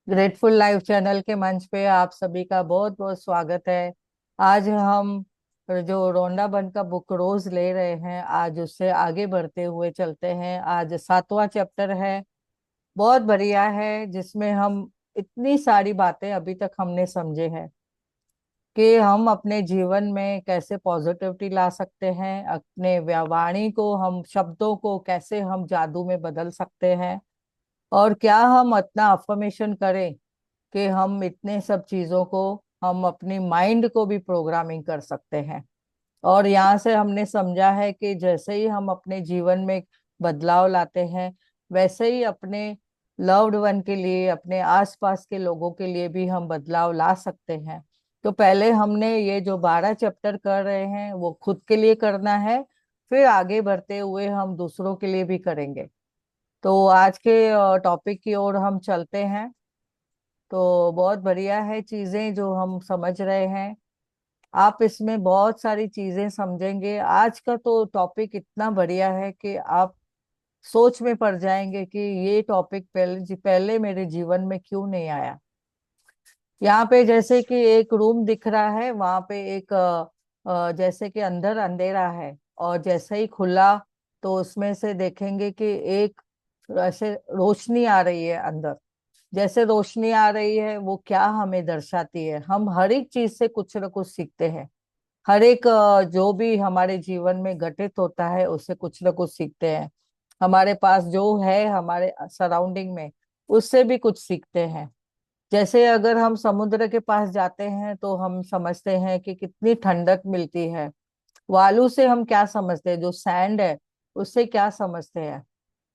Grateful live channel के मंच पे आप सभी का बहुत बहुत स्वागत है। आज हम जो रोंडा बंद का बुक रोज ले रहे हैं, आज उससे आगे बढ़ते हुए चलते हैं। आज 7वां चैप्टर है, बहुत बढ़िया है, जिसमें हम इतनी सारी बातें अभी तक हमने समझे हैं कि हम अपने जीवन में कैसे पॉजिटिविटी ला सकते हैं, अपने वाणी को, हम शब्दों को कैसे हम जादू में बदल सकते हैं, और क्या हम इतना अफर्मेशन करें कि हम इतने सब चीजों को, हम अपनी माइंड को भी प्रोग्रामिंग कर सकते हैं। और यहाँ से हमने समझा है कि जैसे ही हम अपने जीवन में बदलाव लाते हैं, वैसे ही अपने लव्ड वन के लिए, अपने आसपास के लोगों के लिए भी हम बदलाव ला सकते हैं। तो पहले हमने ये जो 12 चैप्टर कर रहे हैं वो खुद के लिए करना है, फिर आगे बढ़ते हुए हम दूसरों के लिए भी करेंगे। तो आज के टॉपिक की ओर हम चलते हैं। तो बहुत बढ़िया है चीजें जो हम समझ रहे हैं, आप इसमें बहुत सारी चीजें समझेंगे। आज का तो टॉपिक इतना बढ़िया है कि आप सोच में पड़ जाएंगे कि ये टॉपिक पहले मेरे जीवन में क्यों नहीं आया। यहाँ पे जैसे कि एक रूम दिख रहा है, वहां पे एक जैसे कि अंदर अंधेरा है, और जैसे ही खुला तो उसमें से देखेंगे कि एक ऐसे रोशनी आ रही है अंदर। जैसे रोशनी आ रही है, वो क्या हमें दर्शाती है? हम हर एक चीज से कुछ न कुछ सीखते हैं। हर एक जो भी हमारे जीवन में घटित होता है उससे कुछ न कुछ सीखते हैं। हमारे पास जो है, हमारे सराउंडिंग में, उससे भी कुछ सीखते हैं। जैसे अगर हम समुद्र के पास जाते हैं तो हम समझते हैं कि कितनी ठंडक मिलती है। वालू से हम क्या समझते हैं? जो सैंड है, उससे क्या समझते हैं?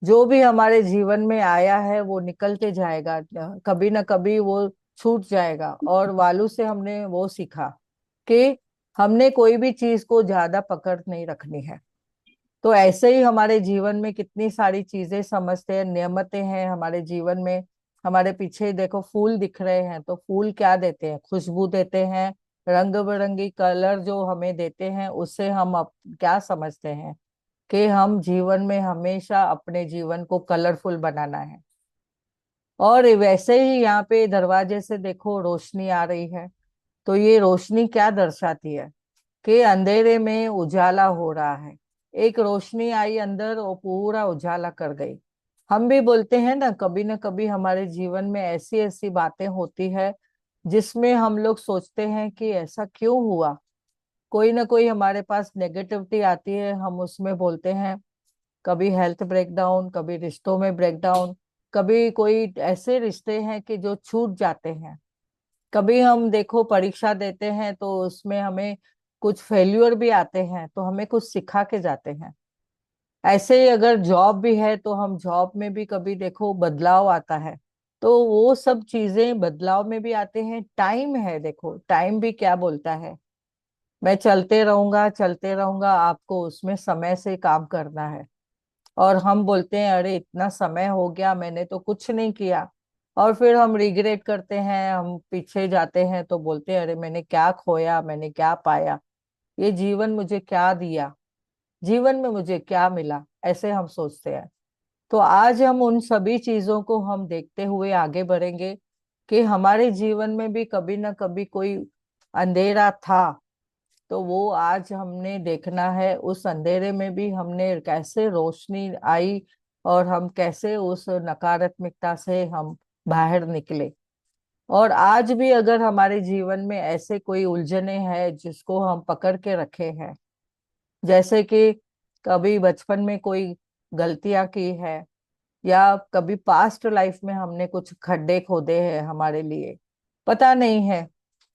जो भी हमारे जीवन में आया है वो निकलते जाएगा, कभी ना कभी वो छूट जाएगा। और वालू से हमने वो सीखा कि हमने कोई भी चीज को ज्यादा पकड़ नहीं रखनी है। तो ऐसे ही हमारे जीवन में कितनी सारी चीजें समझते हैं, नियमतें हैं हमारे जीवन में। हमारे पीछे देखो फूल दिख रहे हैं, तो फूल क्या देते हैं? खुशबू देते हैं, रंग बिरंगी कलर जो हमें देते हैं, उससे हम क्या समझते हैं कि हम जीवन में हमेशा अपने जीवन को कलरफुल बनाना है। और वैसे ही यहाँ पे दरवाजे से देखो रोशनी आ रही है, तो ये रोशनी क्या दर्शाती है? कि अंधेरे में उजाला हो रहा है। एक रोशनी आई अंदर और पूरा उजाला कर गई। हम भी बोलते हैं ना कभी हमारे जीवन में ऐसी ऐसी बातें होती है जिसमें हम लोग सोचते हैं कि ऐसा क्यों हुआ। कोई ना कोई हमारे पास नेगेटिविटी आती है, हम उसमें बोलते हैं। कभी हेल्थ ब्रेकडाउन, कभी रिश्तों में ब्रेकडाउन, कभी कोई ऐसे रिश्ते हैं कि जो छूट जाते हैं। कभी हम देखो परीक्षा देते हैं तो उसमें हमें कुछ फेल्यूर भी आते हैं, तो हमें कुछ सिखा के जाते हैं। ऐसे ही अगर जॉब भी है तो हम जॉब में भी कभी देखो बदलाव आता है, तो वो सब चीजें बदलाव में भी आते हैं। टाइम है, देखो टाइम भी क्या बोलता है, मैं चलते रहूंगा, आपको उसमें समय से काम करना है। और हम बोलते हैं अरे इतना समय हो गया, मैंने तो कुछ नहीं किया। और फिर हम रिग्रेट करते हैं, हम पीछे जाते हैं तो बोलते हैं अरे मैंने क्या खोया, मैंने क्या पाया, ये जीवन मुझे क्या दिया, जीवन में मुझे क्या मिला, ऐसे हम सोचते हैं। तो आज हम उन सभी चीजों को हम देखते हुए आगे बढ़ेंगे कि हमारे जीवन में भी कभी ना कभी कोई अंधेरा था, तो वो आज हमने देखना है। उस अंधेरे में भी हमने कैसे रोशनी आई, और हम कैसे उस नकारात्मकता से हम बाहर निकले। और आज भी अगर हमारे जीवन में ऐसे कोई उलझने हैं जिसको हम पकड़ के रखे हैं, जैसे कि कभी बचपन में कोई गलतियां की है, या कभी पास्ट लाइफ में हमने कुछ खड्डे खोदे हैं हमारे लिए, पता नहीं है,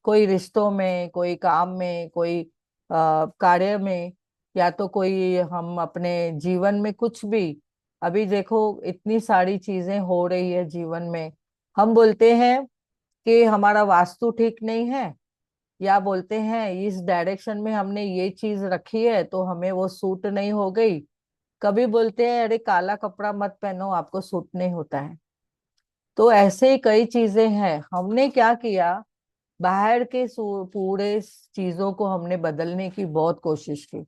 कोई रिश्तों में, कोई काम में, कोई कार्य में, या तो कोई हम अपने जीवन में कुछ भी। अभी देखो इतनी सारी चीजें हो रही है जीवन में, हम बोलते हैं कि हमारा वास्तु ठीक नहीं है, या बोलते हैं इस डायरेक्शन में हमने ये चीज रखी है तो हमें वो सूट नहीं हो गई। कभी बोलते हैं अरे काला कपड़ा मत पहनो, आपको सूट नहीं होता है। तो ऐसे ही कई चीजें हैं। हमने क्या किया, बाहर के पूरे चीजों को हमने बदलने की बहुत कोशिश की।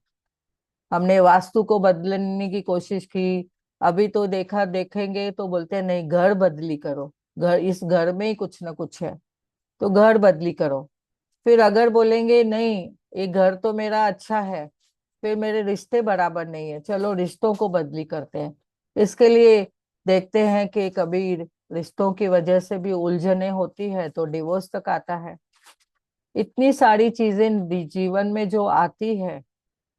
हमने वास्तु को बदलने की कोशिश की। अभी तो देखेंगे तो बोलते हैं नहीं घर बदली करो। इस घर में ही कुछ ना कुछ है, तो घर बदली करो। फिर अगर बोलेंगे नहीं, ये घर तो मेरा अच्छा है, फिर मेरे रिश्ते बराबर नहीं है, चलो रिश्तों को बदली करते हैं। इसके लिए देखते हैं कि कभी रिश्तों की वजह से भी उलझने होती है तो डिवोर्स तक आता है। इतनी सारी चीजें जीवन में जो आती है,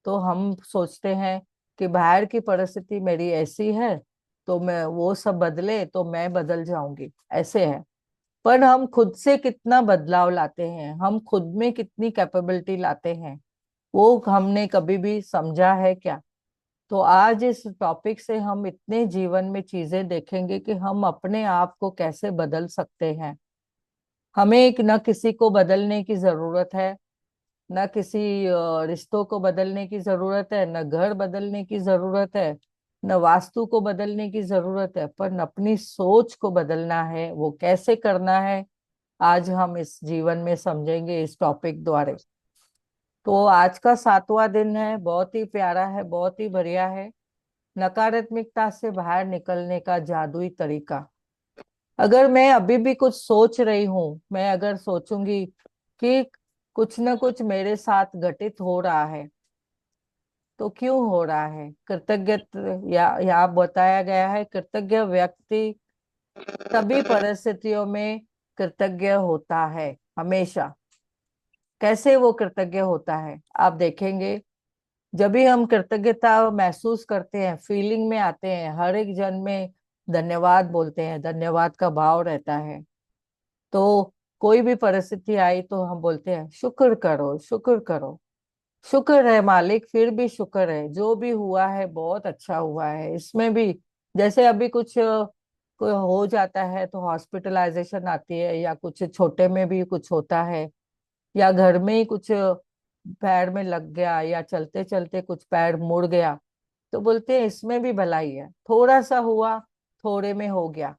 तो हम सोचते हैं कि बाहर की परिस्थिति मेरी ऐसी है, तो मैं वो सब बदले तो मैं बदल जाऊंगी, ऐसे है। पर हम खुद से कितना बदलाव लाते हैं, हम खुद में कितनी कैपेबिलिटी लाते हैं, वो हमने कभी भी समझा है क्या? तो आज इस टॉपिक से हम इतने जीवन में चीजें देखेंगे कि हम अपने आप को कैसे बदल सकते हैं। हमें न किसी को बदलने की जरूरत है, न किसी रिश्तों को बदलने की जरूरत है, न घर बदलने की जरूरत है, न वास्तु को बदलने की जरूरत है, पर अपनी सोच को बदलना है। वो कैसे करना है, आज हम इस जीवन में समझेंगे इस टॉपिक द्वारा। तो आज का 7वां दिन है, बहुत ही प्यारा है, बहुत ही बढ़िया है। नकारात्मकता से बाहर निकलने का जादुई तरीका। अगर मैं अभी भी कुछ सोच रही हूँ, मैं अगर सोचूंगी कि कुछ न कुछ मेरे साथ घटित हो रहा है, तो क्यों हो रहा है? कृतज्ञ, या यहाँ बताया गया है, कृतज्ञ व्यक्ति सभी परिस्थितियों में कृतज्ञ होता है, हमेशा। कैसे वो कृतज्ञ होता है, आप देखेंगे। जब भी हम कृतज्ञता महसूस करते हैं, फीलिंग में आते हैं, हर एक जन में धन्यवाद बोलते हैं, धन्यवाद का भाव रहता है। तो कोई भी परिस्थिति आई तो हम बोलते हैं शुक्र करो, शुक्र करो। शुक्र है मालिक, फिर भी शुक्र है, जो भी हुआ है बहुत अच्छा हुआ है। इसमें भी जैसे अभी कुछ कोई हो जाता है तो हॉस्पिटलाइजेशन आती है, या कुछ छोटे में भी कुछ होता है, या घर में ही कुछ पैर में लग गया, या चलते चलते कुछ पैर मुड़ गया, तो बोलते हैं इसमें भी भलाई है, थोड़ा सा हुआ, थोड़े में हो गया।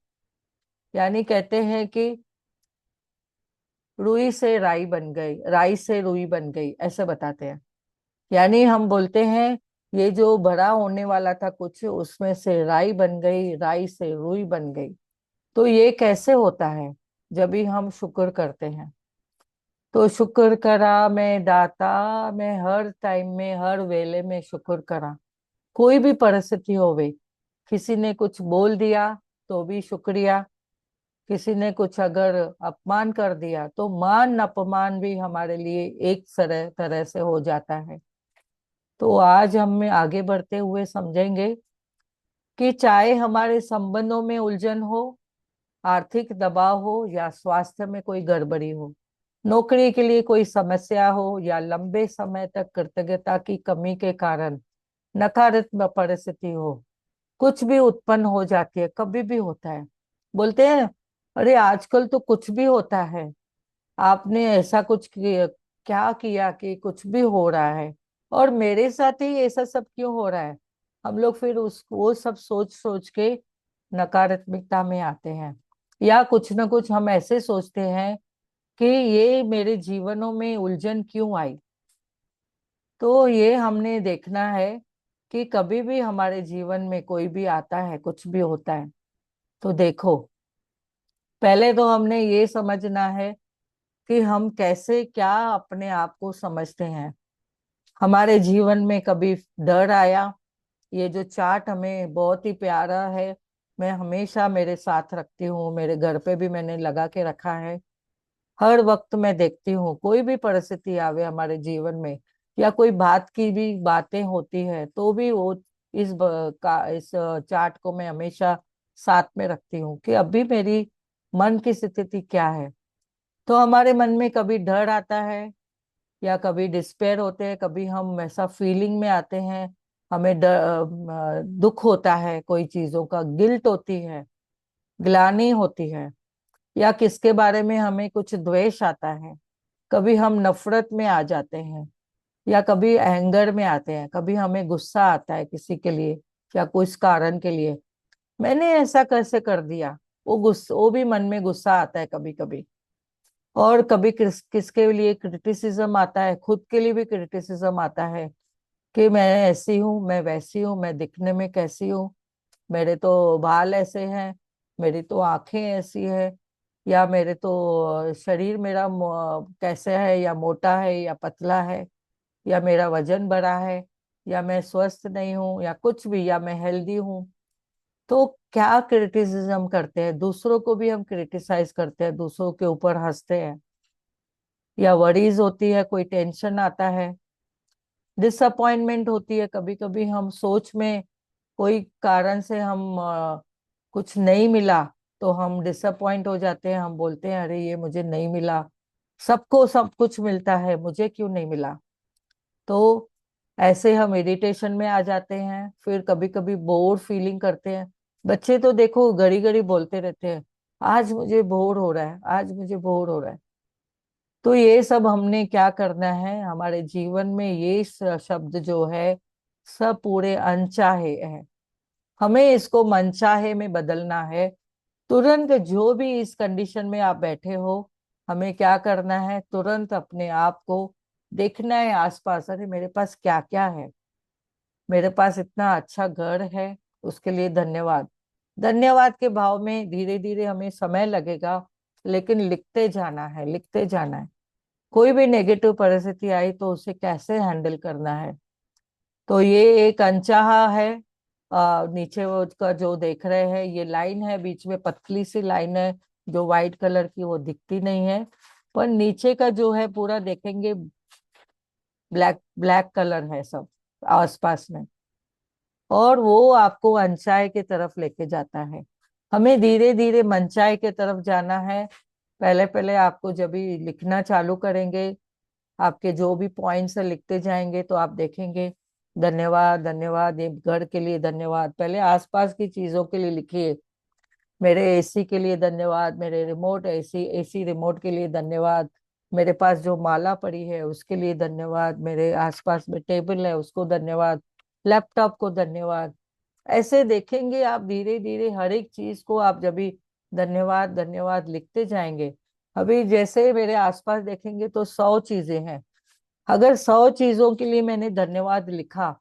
यानी कहते हैं कि रुई से राई बन गई, राई से रुई बन गई, ऐसे बताते हैं। यानी हम बोलते हैं ये जो बड़ा होने वाला था कुछ, उसमें से राई बन गई, राई से रुई बन गई। तो ये कैसे होता है? जब भी हम शुक्र करते हैं। तो शुक्र करा मैं दाता, मैं हर टाइम में, हर वेले में शुक्र करा। कोई भी परिस्थिति होवे, किसी ने कुछ बोल दिया तो भी शुक्रिया, किसी ने कुछ अगर अपमान कर दिया तो मान अपमान भी हमारे लिए एक तरह तरह से हो जाता है। तो आज हम आगे बढ़ते हुए समझेंगे कि चाहे हमारे संबंधों में उलझन हो, आर्थिक दबाव हो, या स्वास्थ्य में कोई गड़बड़ी हो, नौकरी के लिए कोई समस्या हो, या लंबे समय तक कृतज्ञता की कमी के कारण नकारात्मक परिस्थिति हो, कुछ भी उत्पन्न हो जाती है, कभी भी होता है। बोलते हैं अरे आजकल तो कुछ भी होता है, आपने ऐसा कुछ क्या किया कि कुछ भी हो रहा है, और मेरे साथ ही ऐसा सब क्यों हो रहा है? हम लोग फिर उस वो सब सोच सोच के नकारात्मकता में आते हैं, या कुछ ना कुछ हम ऐसे सोचते हैं कि ये मेरे जीवनों में उलझन क्यों आई। तो ये हमने देखना है कि कभी भी हमारे जीवन में कोई भी आता है, कुछ भी होता है, तो देखो, पहले तो हमने ये समझना है कि हम कैसे क्या अपने आप को समझते हैं। हमारे जीवन में कभी डर आया, ये जो चार्ट हमें बहुत ही प्यारा है, मैं हमेशा मेरे साथ रखती हूँ, मेरे घर पे भी मैंने लगा के रखा है। हर वक्त मैं देखती हूँ, कोई भी परिस्थिति आवे हमारे जीवन में, या कोई बात की भी बातें होती है, तो भी वो इस चार्ट को मैं हमेशा साथ में रखती हूँ कि अभी मेरी मन की स्थिति क्या है। तो हमारे मन में कभी डर आता है, या कभी डिस्पेयर होते हैं, कभी हम ऐसा फीलिंग में आते हैं, हमें दुख होता है, कोई चीजों का गिल्ट होती है, ग्लानि होती है, या किसके बारे में हमें कुछ द्वेष आता है, कभी हम नफरत में आ जाते हैं, या कभी एंगर में आते हैं, कभी हमें गुस्सा आता है किसी के लिए, या कुछ कारण के लिए, मैंने ऐसा कैसे कर दिया, वो भी मन में गुस्सा आता है कभी कभी। और कभी किसके लिए क्रिटिसिज्म आता है, खुद के लिए भी क्रिटिसिज्म आता है कि मैं ऐसी हूँ, मैं वैसी हूँ, मैं दिखने में कैसी हूँ, मेरे तो बाल ऐसे हैं, मेरी तो आंखें ऐसी है, या मेरे तो शरीर मेरा कैसे है, या मोटा है या पतला है, या मेरा वजन बढ़ा है, या मैं स्वस्थ नहीं हूँ, या कुछ भी, या मैं हेल्दी हूँ। तो क्या क्रिटिसिज्म करते हैं, दूसरों को भी हम क्रिटिसाइज करते हैं, दूसरों के ऊपर हंसते हैं, या वरीज होती है, कोई टेंशन आता है, डिसअपॉइंटमेंट होती है, कभी कभी हम सोच में कोई कारण से हम कुछ नहीं मिला तो हम डिसअपॉइंट हो जाते हैं, हम बोलते हैं अरे ये मुझे नहीं मिला, सबको सब कुछ मिलता है, मुझे क्यों नहीं मिला। तो ऐसे हम इरिटेशन में आ जाते हैं, फिर कभी कभी बोर फीलिंग करते हैं। बच्चे तो देखो घड़ी घड़ी बोलते रहते हैं, आज मुझे बोर हो रहा है, आज मुझे बोर हो रहा है। तो ये सब हमने क्या करना है, हमारे जीवन में ये शब्द जो है सब पूरे अनचाहे है, हमें इसको मनचाहे में बदलना है। तुरंत जो भी इस कंडीशन में आप बैठे हो, हमें क्या करना है, तुरंत अपने आप को देखना है आसपास, अरे मेरे पास क्या क्या है। मेरे पास इतना अच्छा घर है, उसके लिए धन्यवाद। धन्यवाद के भाव में धीरे धीरे हमें समय लगेगा, लेकिन लिखते जाना है, लिखते जाना है। कोई भी नेगेटिव परिस्थिति आई तो उसे कैसे हैंडल करना है। तो ये एक अनचाहा है। नीचे वो का जो देख रहे हैं, ये लाइन है, बीच में पतली सी लाइन है जो व्हाइट कलर की, वो दिखती नहीं है। पर नीचे का जो है पूरा देखेंगे, ब्लैक ब्लैक कलर है सब आसपास में, और वो आपको अनचाहे की तरफ लेके जाता है। हमें धीरे धीरे मनचाहे की तरफ जाना है। पहले पहले आपको जब भी लिखना चालू करेंगे, आपके जो भी पॉइंट्स है लिखते जाएंगे, तो आप देखेंगे धन्यवाद धन्यवाद, ये घर के लिए धन्यवाद, पहले आसपास की चीजों के लिए लिखिए। मेरे एसी के लिए धन्यवाद, मेरे रिमोट एसी एसी रिमोट के लिए धन्यवाद, मेरे पास जो माला पड़ी है उसके लिए धन्यवाद, मेरे आसपास में टेबल है उसको धन्यवाद, लैपटॉप को धन्यवाद। ऐसे देखेंगे आप धीरे धीरे हर एक चीज को, आप जब भी धन्यवाद धन्यवाद लिखते जाएंगे। अभी जैसे मेरे आसपास देखेंगे तो 100 चीजें हैं। अगर 100 चीजों के लिए मैंने धन्यवाद लिखा,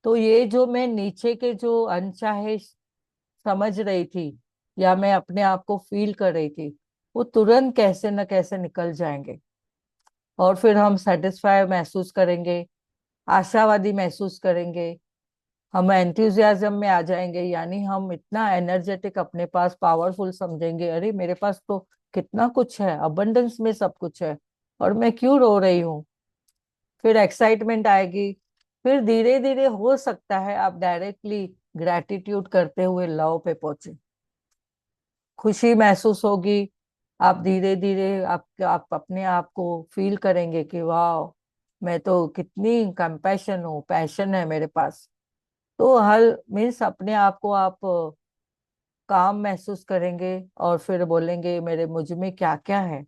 तो ये जो मैं नीचे के जो अनचाहे समझ रही थी, या मैं अपने आप को फील कर रही थी, वो तुरंत कैसे न कैसे निकल जाएंगे। और फिर हम सेटिस्फाई महसूस करेंगे, आशावादी महसूस करेंगे, हम एंथुजियाज्म में आ जाएंगे, यानी हम इतना एनर्जेटिक अपने पास पावरफुल समझेंगे, अरे मेरे पास तो कितना कुछ है, अबंडेंस में सब कुछ है, और मैं क्यों रो रही हूँ। फिर एक्साइटमेंट आएगी। फिर धीरे धीरे हो सकता है आप डायरेक्टली ग्रैटिट्यूड करते हुए लव पे पहुंचे, खुशी महसूस होगी। आप धीरे धीरे आप अपने आप को फील करेंगे कि वाह, मैं तो कितनी कंपैशन हूँ, पैशन है मेरे पास। तो हल मीन्स अपने आप को आप काम महसूस करेंगे, और फिर बोलेंगे मेरे मुझ में क्या क्या है।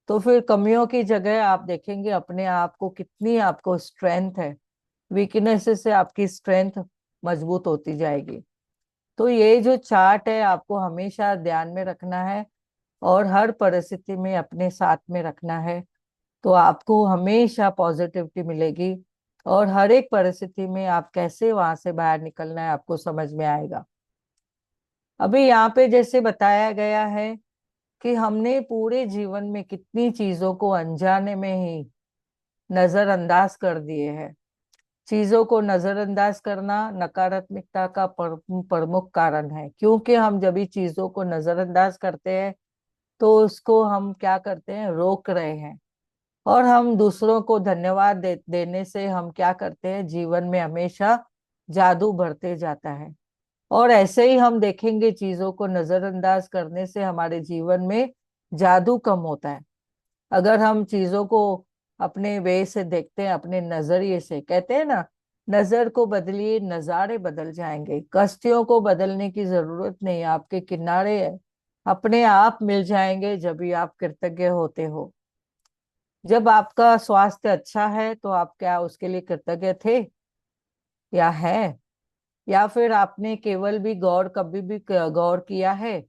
तो फिर कमियों की जगह आप देखेंगे अपने आप को, कितनी आपको स्ट्रेंथ है, वीकनेस से आपकी स्ट्रेंथ मजबूत होती जाएगी। तो ये जो चार्ट है आपको हमेशा ध्यान में रखना है, और हर परिस्थिति में अपने साथ में रखना है, तो आपको हमेशा पॉजिटिविटी मिलेगी, और हर एक परिस्थिति में आप कैसे वहां से बाहर निकलना है आपको समझ में आएगा। अभी यहाँ पे जैसे बताया गया है कि हमने पूरे जीवन में कितनी चीजों को अनजाने में ही नजरअंदाज कर दिए हैं। चीजों को नजरअंदाज करना नकारात्मकता का प्रमुख कारण है, क्योंकि हम जब भी चीजों को नजरअंदाज करते हैं तो उसको हम क्या करते हैं, रोक रहे हैं। और हम दूसरों को धन्यवाद देने से हम क्या करते हैं, जीवन में हमेशा जादू बढ़ते जाता है। और ऐसे ही हम देखेंगे चीजों को नजरअंदाज करने से हमारे जीवन में जादू कम होता है। अगर हम चीजों को अपने वे से देखते हैं, अपने नजरिए से, कहते हैं ना, नजर को बदलिए नजारे बदल जाएंगे। कश्तियों को बदलने की जरूरत नहीं, आपके किनारे अपने आप मिल जाएंगे जब भी आप कृतज्ञ होते हो। जब आपका स्वास्थ्य अच्छा है तो आप क्या उसके लिए कृतज्ञ थे, या है, या फिर आपने केवल भी गौर कभी भी गौर किया है,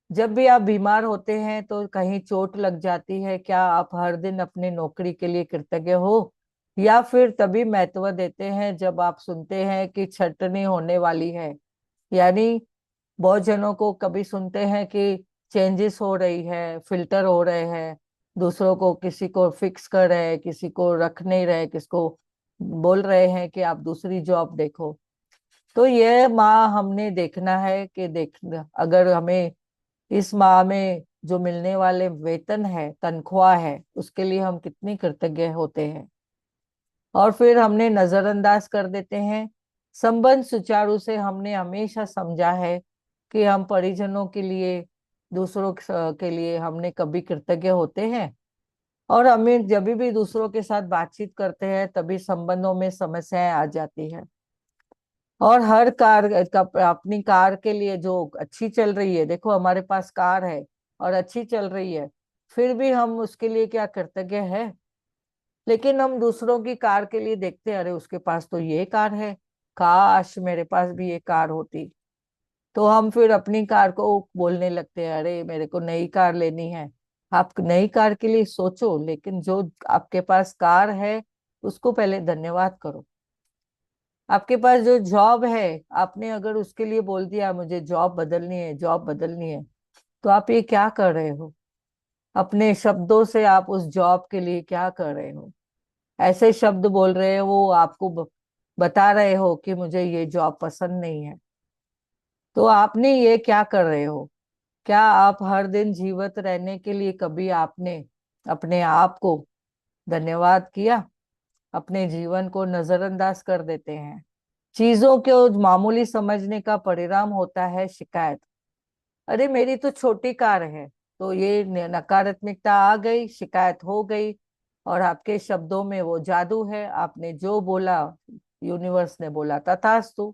जब भी आप बीमार होते हैं तो कहीं चोट लग जाती है, क्या आप हर दिन अपने नौकरी के लिए कृतज्ञ हो, या फिर तभी महत्व देते हैं जब आप सुनते हैं कि छटनी होने वाली है, यानी बहुत जनों को कभी सुनते हैं कि चेंजेस हो रही है, फिल्टर हो रहे हैं, दूसरों को किसी को फिक्स कर रहे हैं, किसी को रख नहीं रहे, किसको बोल रहे हैं कि आप दूसरी जॉब देखो। तो ये माह हमने देखना है कि देख, अगर हमें इस माह में जो मिलने वाले वेतन है, तनख्वाह है, उसके लिए हम कितनी कृतज्ञ होते हैं। और फिर हमने नजरअंदाज कर देते हैं। संबंध सुचारू से हमने हमेशा समझा है कि हम परिजनों के लिए, दूसरों के लिए हमने कभी कृतज्ञ होते हैं। और हमें जब भी दूसरों के साथ बातचीत करते हैं तभी संबंधों में समस्याएं आ जाती है। और हर कार अपनी कार के लिए जो अच्छी चल रही है, देखो हमारे पास कार है और अच्छी चल रही है, फिर भी हम उसके लिए क्या कृतज्ञ है। लेकिन हम दूसरों की कार के लिए देखते हैं, अरे उसके पास तो ये कार है, काश मेरे पास भी ये कार होती। तो हम फिर अपनी कार को बोलने लगते हैं, अरे मेरे को नई कार लेनी है। आप नई कार के लिए सोचो, लेकिन जो आपके पास कार है उसको पहले धन्यवाद करो। आपके पास जो जॉब है, आपने अगर उसके लिए बोल दिया मुझे जॉब बदलनी है, जॉब बदलनी है, तो आप ये क्या कर रहे हो? अपने शब्दों से आप उस जॉब के लिए क्या कर रहे हो? ऐसे शब्द बोल रहे हो, वो आपको बता रहे हो कि मुझे ये जॉब पसंद नहीं है। तो आपने ये क्या कर रहे हो? क्या आप हर दिन जीवित रहने के लिए कभी आपने अपने आप को धन्यवाद किया? अपने जीवन को नजरअंदाज कर देते हैं। चीजों को मामूली समझने का परिणाम होता है शिकायत। अरे मेरी तो छोटी कार है, तो ये नकारात्मकता आ गई, शिकायत हो गई। और आपके शब्दों में वो जादू है, आपने जो बोला यूनिवर्स ने बोला तथास्तु।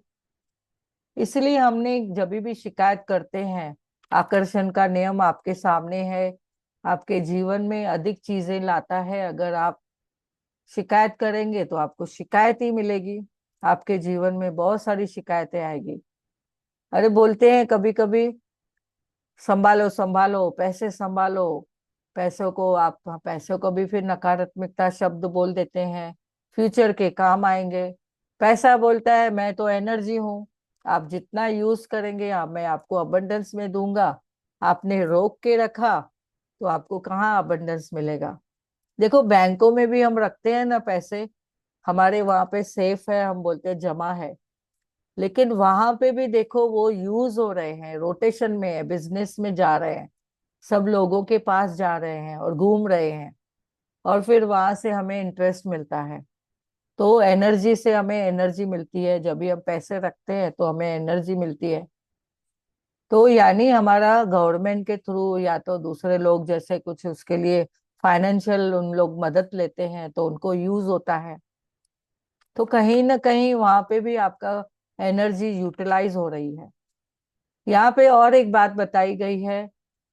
इसलिए हमने जब भी शिकायत करते हैं, आकर्षण का नियम आपके सामने है, आपके जीवन में अधिक चीजें लाता है। अगर आप शिकायत करेंगे तो आपको शिकायत ही मिलेगी, आपके जीवन में बहुत सारी शिकायतें आएगी। अरे बोलते हैं कभी कभी, संभालो संभालो पैसे संभालो। पैसों को आप, पैसों को भी फिर नकारात्मकता शब्द बोल देते हैं, फ्यूचर के काम आएंगे। पैसा बोलता है मैं तो एनर्जी हूँ, आप जितना यूज करेंगे मैं आपको अबंडेंस में दूंगा। आपने रोक के रखा तो आपको कहाँ अबंडेंस मिलेगा। देखो बैंकों में भी हम रखते हैं ना पैसे, हमारे वहां पे सेफ है, हम बोलते हैं जमा है, लेकिन वहां पे भी देखो वो यूज हो रहे हैं, रोटेशन में है, बिजनेस में जा रहे हैं, सब लोगों के पास जा रहे हैं और घूम रहे हैं। और फिर वहां से हमें इंटरेस्ट मिलता है। तो एनर्जी से हमें एनर्जी मिलती है, जब भी हम पैसे रखते हैं तो हमें एनर्जी मिलती है। तो यानी हमारा गवर्नमेंट के थ्रू या तो दूसरे लोग जैसे कुछ उसके लिए फाइनेंशियल उन लोग मदद लेते हैं तो उनको यूज होता है। तो कहीं ना कहीं वहां पे भी आपका एनर्जी यूटिलाइज हो रही है। यहाँ पे और एक बात बताई गई है,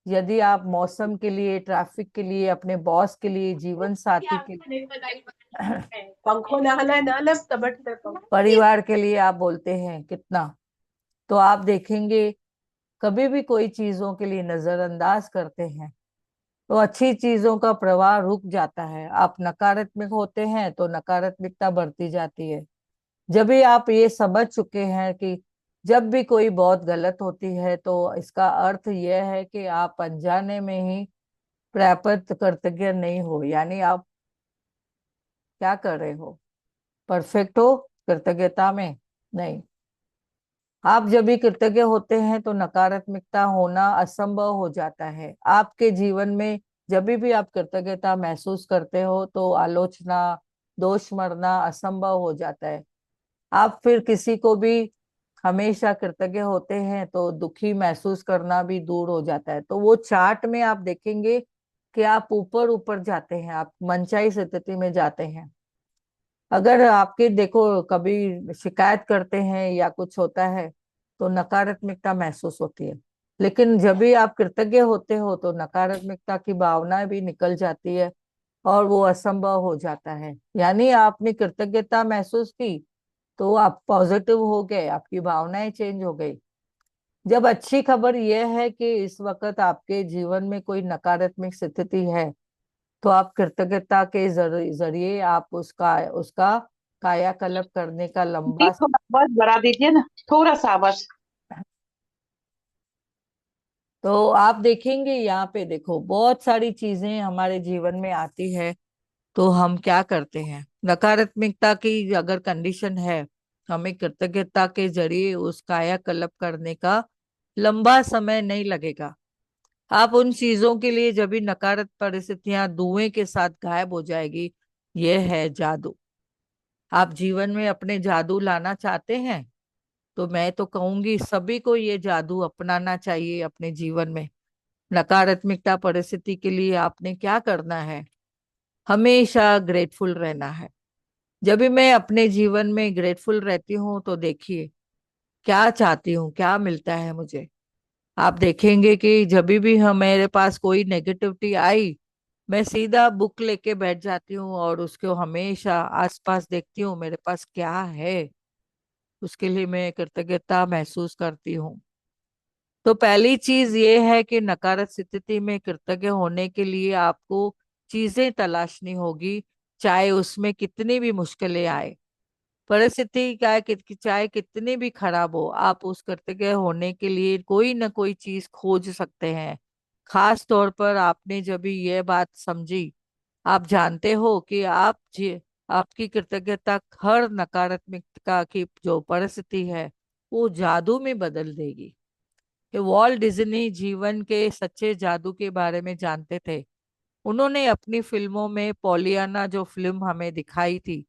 यदि आप मौसम के लिए, ट्रैफिक के लिए, अपने बॉस के लिए, जीवन साथी के पंखो ना हलाए ना लब तबट पंखो। परिवार के लिए आप बोलते हैं कितना, तो आप देखेंगे कभी भी कोई चीजों के लिए नजरअंदाज करते हैं तो अच्छी चीजों का प्रवाह रुक जाता है। आप नकारात्मक होते हैं तो नकारात्मकता बढ़ती जाती है। जब भी आप ये समझ चुके हैं कि जब भी कोई बहुत गलत होती है तो इसका अर्थ यह है कि आप अनजाने में ही प्राप्त कृतज्ञ नहीं हो, यानी आप क्या कर रहे हो, परफेक्ट हो कृतज्ञता में नहीं। आप जब भी कृतज्ञ होते हैं तो नकारात्मकता होना असंभव हो जाता है आपके जीवन में। जब भी आप कृतज्ञता महसूस करते हो तो आलोचना, दोष मरना असंभव हो जाता है। आप फिर किसी को भी हमेशा कृतज्ञ होते हैं तो दुखी महसूस करना भी दूर हो जाता है। तो वो चार्ट में आप देखेंगे कि आप ऊपर ऊपर जाते हैं, आप मनचाही स्थिति में जाते हैं। अगर आपके देखो कभी शिकायत करते हैं या कुछ होता है तो नकारात्मकता महसूस होती है, लेकिन जब भी आप कृतज्ञ होते हो तो नकारात्मकता की भावना भी निकल जाती है और वो असंभव हो जाता है। यानी आपने कृतज्ञता महसूस की तो आप पॉजिटिव हो गए, आपकी भावनाएं चेंज हो गई। जब अच्छी खबर यह है कि इस वक्त आपके जीवन में कोई नकारात्मक स्थिति है तो आप कृतज्ञता के जरिए आप उसका उसका कायाकल्प करने का दी लंबा थोड़ा आवाज बढ़ा दीजिए ना, थोड़ा सा आवाज। तो आप देखेंगे यहाँ पे, देखो बहुत सारी चीजें हमारे जीवन में आती है, तो हम क्या करते हैं? नकारात्मकता की अगर कंडीशन है, हमें कृतज्ञता के जरिए उस कायाकल्प करने का लंबा समय नहीं लगेगा। आप उन चीजों के लिए, जब भी नकारात्मक परिस्थितियां धुएं के साथ गायब हो जाएगी, यह है जादू। आप जीवन में अपने जादू लाना चाहते हैं, तो मैं तो कहूंगी सभी को ये जादू अपनाना चाहिए अपने जीवन में। नकारात्मकता परिस्थिति के लिए आपने क्या करना है? हमेशा ग्रेटफुल रहना है। जब भी मैं अपने जीवन में ग्रेटफुल रहती हूँ, तो देखिए क्या चाहती हूँ, क्या मिलता है मुझे। आप देखेंगे कि जब भी हम, मेरे पास कोई नेगेटिविटी आई, मैं सीधा बुक लेके बैठ जाती हूँ और उसको हमेशा आसपास देखती हूँ, मेरे पास क्या है, उसके लिए मैं कृतज्ञता महसूस करती हूँ। तो पहली चीज ये है कि नकारात्मक स्थिति में कृतज्ञ होने के लिए आपको चीजें तलाशनी होगी, चाहे उसमें कितनी भी मुश्किलें आए। परिस्थिति क्या, चाहे कितनी भी खराब हो, आप उस कृतज्ञ होने के लिए कोई ना कोई चीज खोज सकते हैं। खास तौर पर आपने जब भी ये बात समझी, आप जानते हो कि आपकी कृतज्ञता हर नकारात्मकता की जो परिस्थिति है, वो जादू में बदल देगी। कि वॉल्ट डिज्नी जीवन के सच्चे जादू के बारे में जानते थे। उन्होंने अपनी फिल्मों में पॉलियाना जो फिल्म हमें दिखाई थी,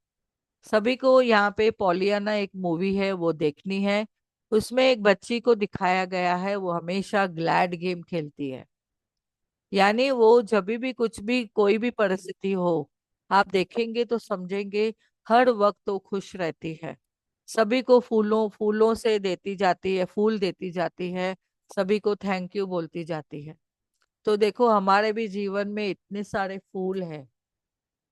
सभी को यहाँ पे पॉलियाना एक मूवी है, वो देखनी है। उसमें एक बच्ची को दिखाया गया है, वो हमेशा ग्लैड गेम खेलती है। यानी वो जब भी कुछ भी कोई भी परिस्थिति हो, आप देखेंगे तो समझेंगे हर वक्त वो खुश रहती है। सभी को फूलों फूलों से देती जाती है, फूल देती जाती है, सभी को थैंक यू बोलती जाती है। तो देखो हमारे भी जीवन में इतने सारे फूल हैं,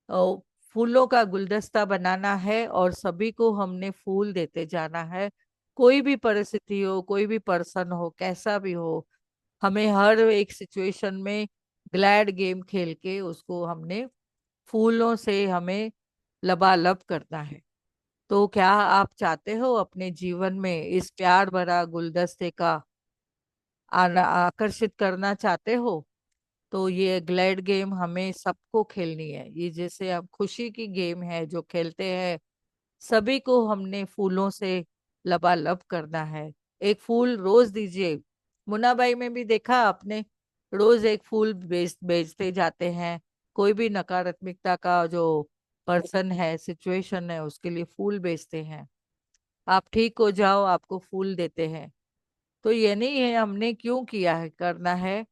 और फूलों का गुलदस्ता बनाना है और सभी को हमने फूल देते जाना है। कोई भी परिस्थिति हो, कोई भी पर्सन हो, कैसा भी हो, हमें हर एक सिचुएशन में ग्लैड गेम खेल के उसको हमने फूलों से हमें लबालब करना है। तो क्या आप चाहते हो अपने जीवन में इस प्यार भरा गुलदस्ते का आकर्षित करना चाहते हो? तो ये ग्लैड गेम हमें सबको खेलनी है। ये जैसे अब खुशी की गेम है जो खेलते हैं, सभी को हमने फूलों से लबालब करना है। एक फूल रोज दीजिए। मुन्ना भाई में भी देखा आपने, रोज एक फूल बेचते जाते हैं। कोई भी नकारात्मकता का जो पर्सन है, सिचुएशन है, उसके लिए फूल बेचते हैं। आप ठीक हो जाओ, आपको फूल देते हैं। तो ये नहीं है हमने क्यों किया है, करना है।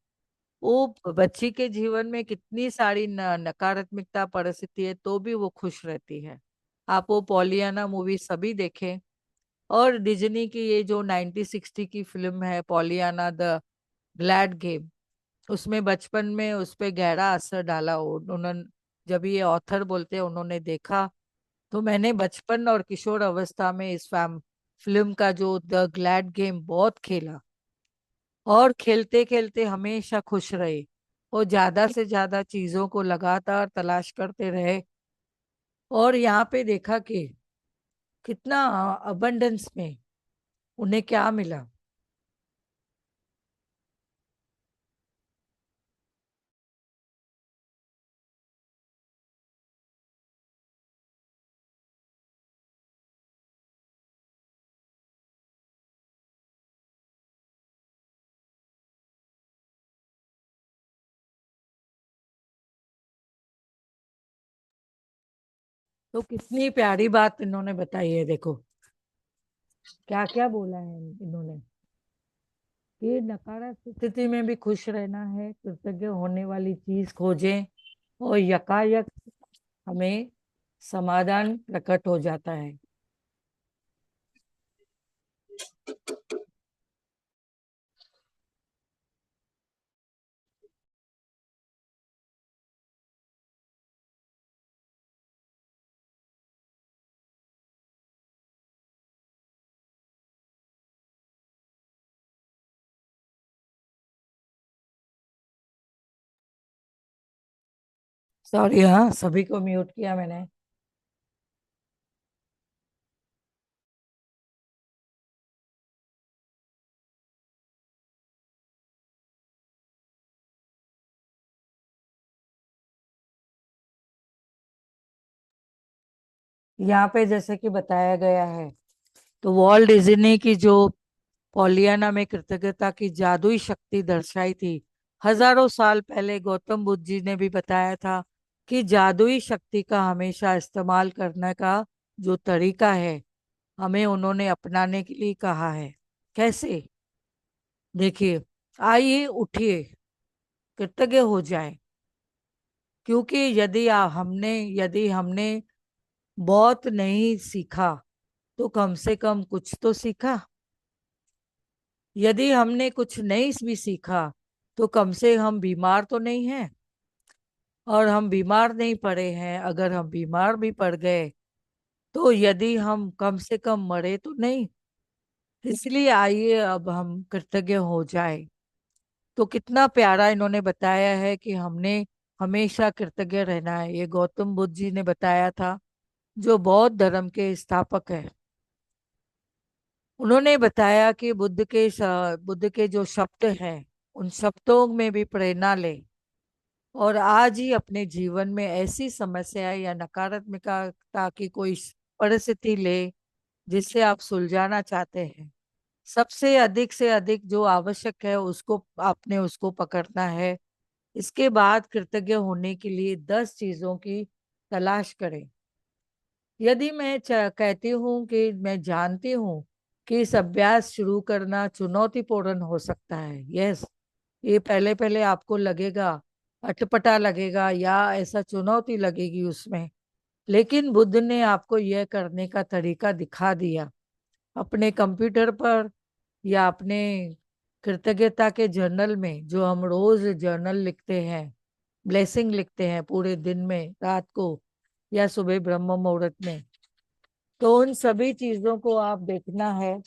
वो बच्ची के जीवन में कितनी सारी नकारात्मकता परिस्थिति है, तो भी वो खुश रहती है। आप वो पॉलियाना मूवी सभी देखें। और डिज्नी की ये जो 1960 की फिल्म है पॉलियाना द ग्लैड गेम, उसमें बचपन में उस पे गहरा असर डाला उन्होंने। जब ये ऑथर बोलते हैं उन्होंने देखा, तो मैंने बचपन और किशोर अवस्था में इस फिल्म का जो द ग्लैड गेम बहुत खेला, और खेलते खेलते हमेशा खुश रहे, और ज्यादा से ज्यादा चीजों को लगातार तलाश करते रहे। और यहाँ पे देखा कि कितना अबंडेंस में उन्हें क्या मिला। तो कितनी प्यारी बात इन्होंने बताई है, देखो क्या क्या बोला है इन्होंने, कि नकारात्मक स्थिति में भी खुश रहना है, कृतज्ञ होने वाली चीज खोजें, और यकायक हमें समाधान प्रकट हो जाता है। सॉरी, हाँ सभी को म्यूट किया मैंने। यहाँ पे जैसे कि बताया गया है, तो वॉल्ट डिज्नी की जो पॉलियाना में कृतज्ञता की जादुई शक्ति दर्शाई थी, हजारों साल पहले गौतम बुद्ध जी ने भी बताया था कि जादुई शक्ति का हमेशा इस्तेमाल करने का जो तरीका है, हमें उन्होंने अपनाने के लिए कहा है। कैसे? देखिए, आइए उठिए, कृतज्ञ हो जाए। क्योंकि यदि हमने बहुत नहीं सीखा, तो कम से कम कुछ तो सीखा। यदि हमने कुछ नहीं भी सीखा, तो कम से हम बीमार तो नहीं हैं। और हम बीमार नहीं पड़े हैं, अगर हम बीमार भी पड़ गए, तो यदि हम कम से कम मरे तो नहीं। इसलिए आइए अब हम कृतज्ञ हो जाए। तो कितना प्यारा इन्होंने बताया है कि हमने हमेशा कृतज्ञ रहना है। ये गौतम बुद्ध जी ने बताया था, जो बौद्ध धर्म के स्थापक है। उन्होंने बताया कि बुद्ध के जो शब्द हैं, उन शब्दों में भी प्रेरणा ले, और आज ही अपने जीवन में ऐसी समस्या या नकारात्मकता की कोई परिस्थिति ले जिससे आप सुलझाना चाहते हैं। सबसे अधिक से अधिक जो आवश्यक है, उसको आपने उसको पकड़ना है। इसके बाद कृतज्ञ होने के लिए 10 चीजों की तलाश करें। यदि मैं कहती हूँ कि मैं जानती हूँ कि इस अभ्यास शुरू करना चुनौतीपूर्ण हो सकता है, यस, ये पहले पहले आपको लगेगा, अटपटा लगेगा या ऐसा चुनौती लगेगी उसमें। लेकिन बुद्ध ने आपको यह करने का तरीका दिखा दिया। अपने कंप्यूटर पर या अपने कृतज्ञता के जर्नल में, जो हम रोज जर्नल लिखते हैं, ब्लेसिंग लिखते हैं पूरे दिन में, रात को या सुबह ब्रह्म मुहूर्त में, तो उन सभी चीजों को आप देखना है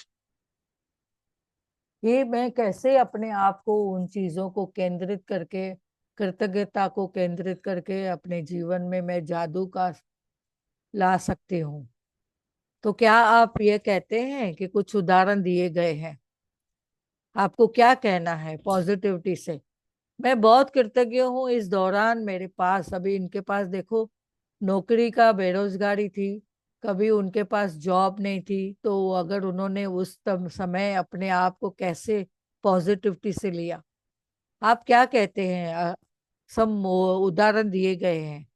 कि मैं कैसे अपने आप को उन चीजों को केंद्रित करके, कृतज्ञता को केंद्रित करके अपने जीवन में मैं जादू का ला सकती हूँ। तो क्या आप ये कहते हैं कि कुछ उदाहरण दिए गए हैं? आपको क्या कहना है पॉजिटिविटी से? मैं बहुत कृतज्ञ हूँ, इस दौरान मेरे पास, अभी इनके पास देखो, नौकरी का बेरोजगारी थी, कभी उनके पास जॉब नहीं थी, तो अगर उन्होंने उस समय अपने आप को कैसे पॉजिटिविटी से लिया। आप क्या कहते हैं? सब उदाहरण दिए गए हैं।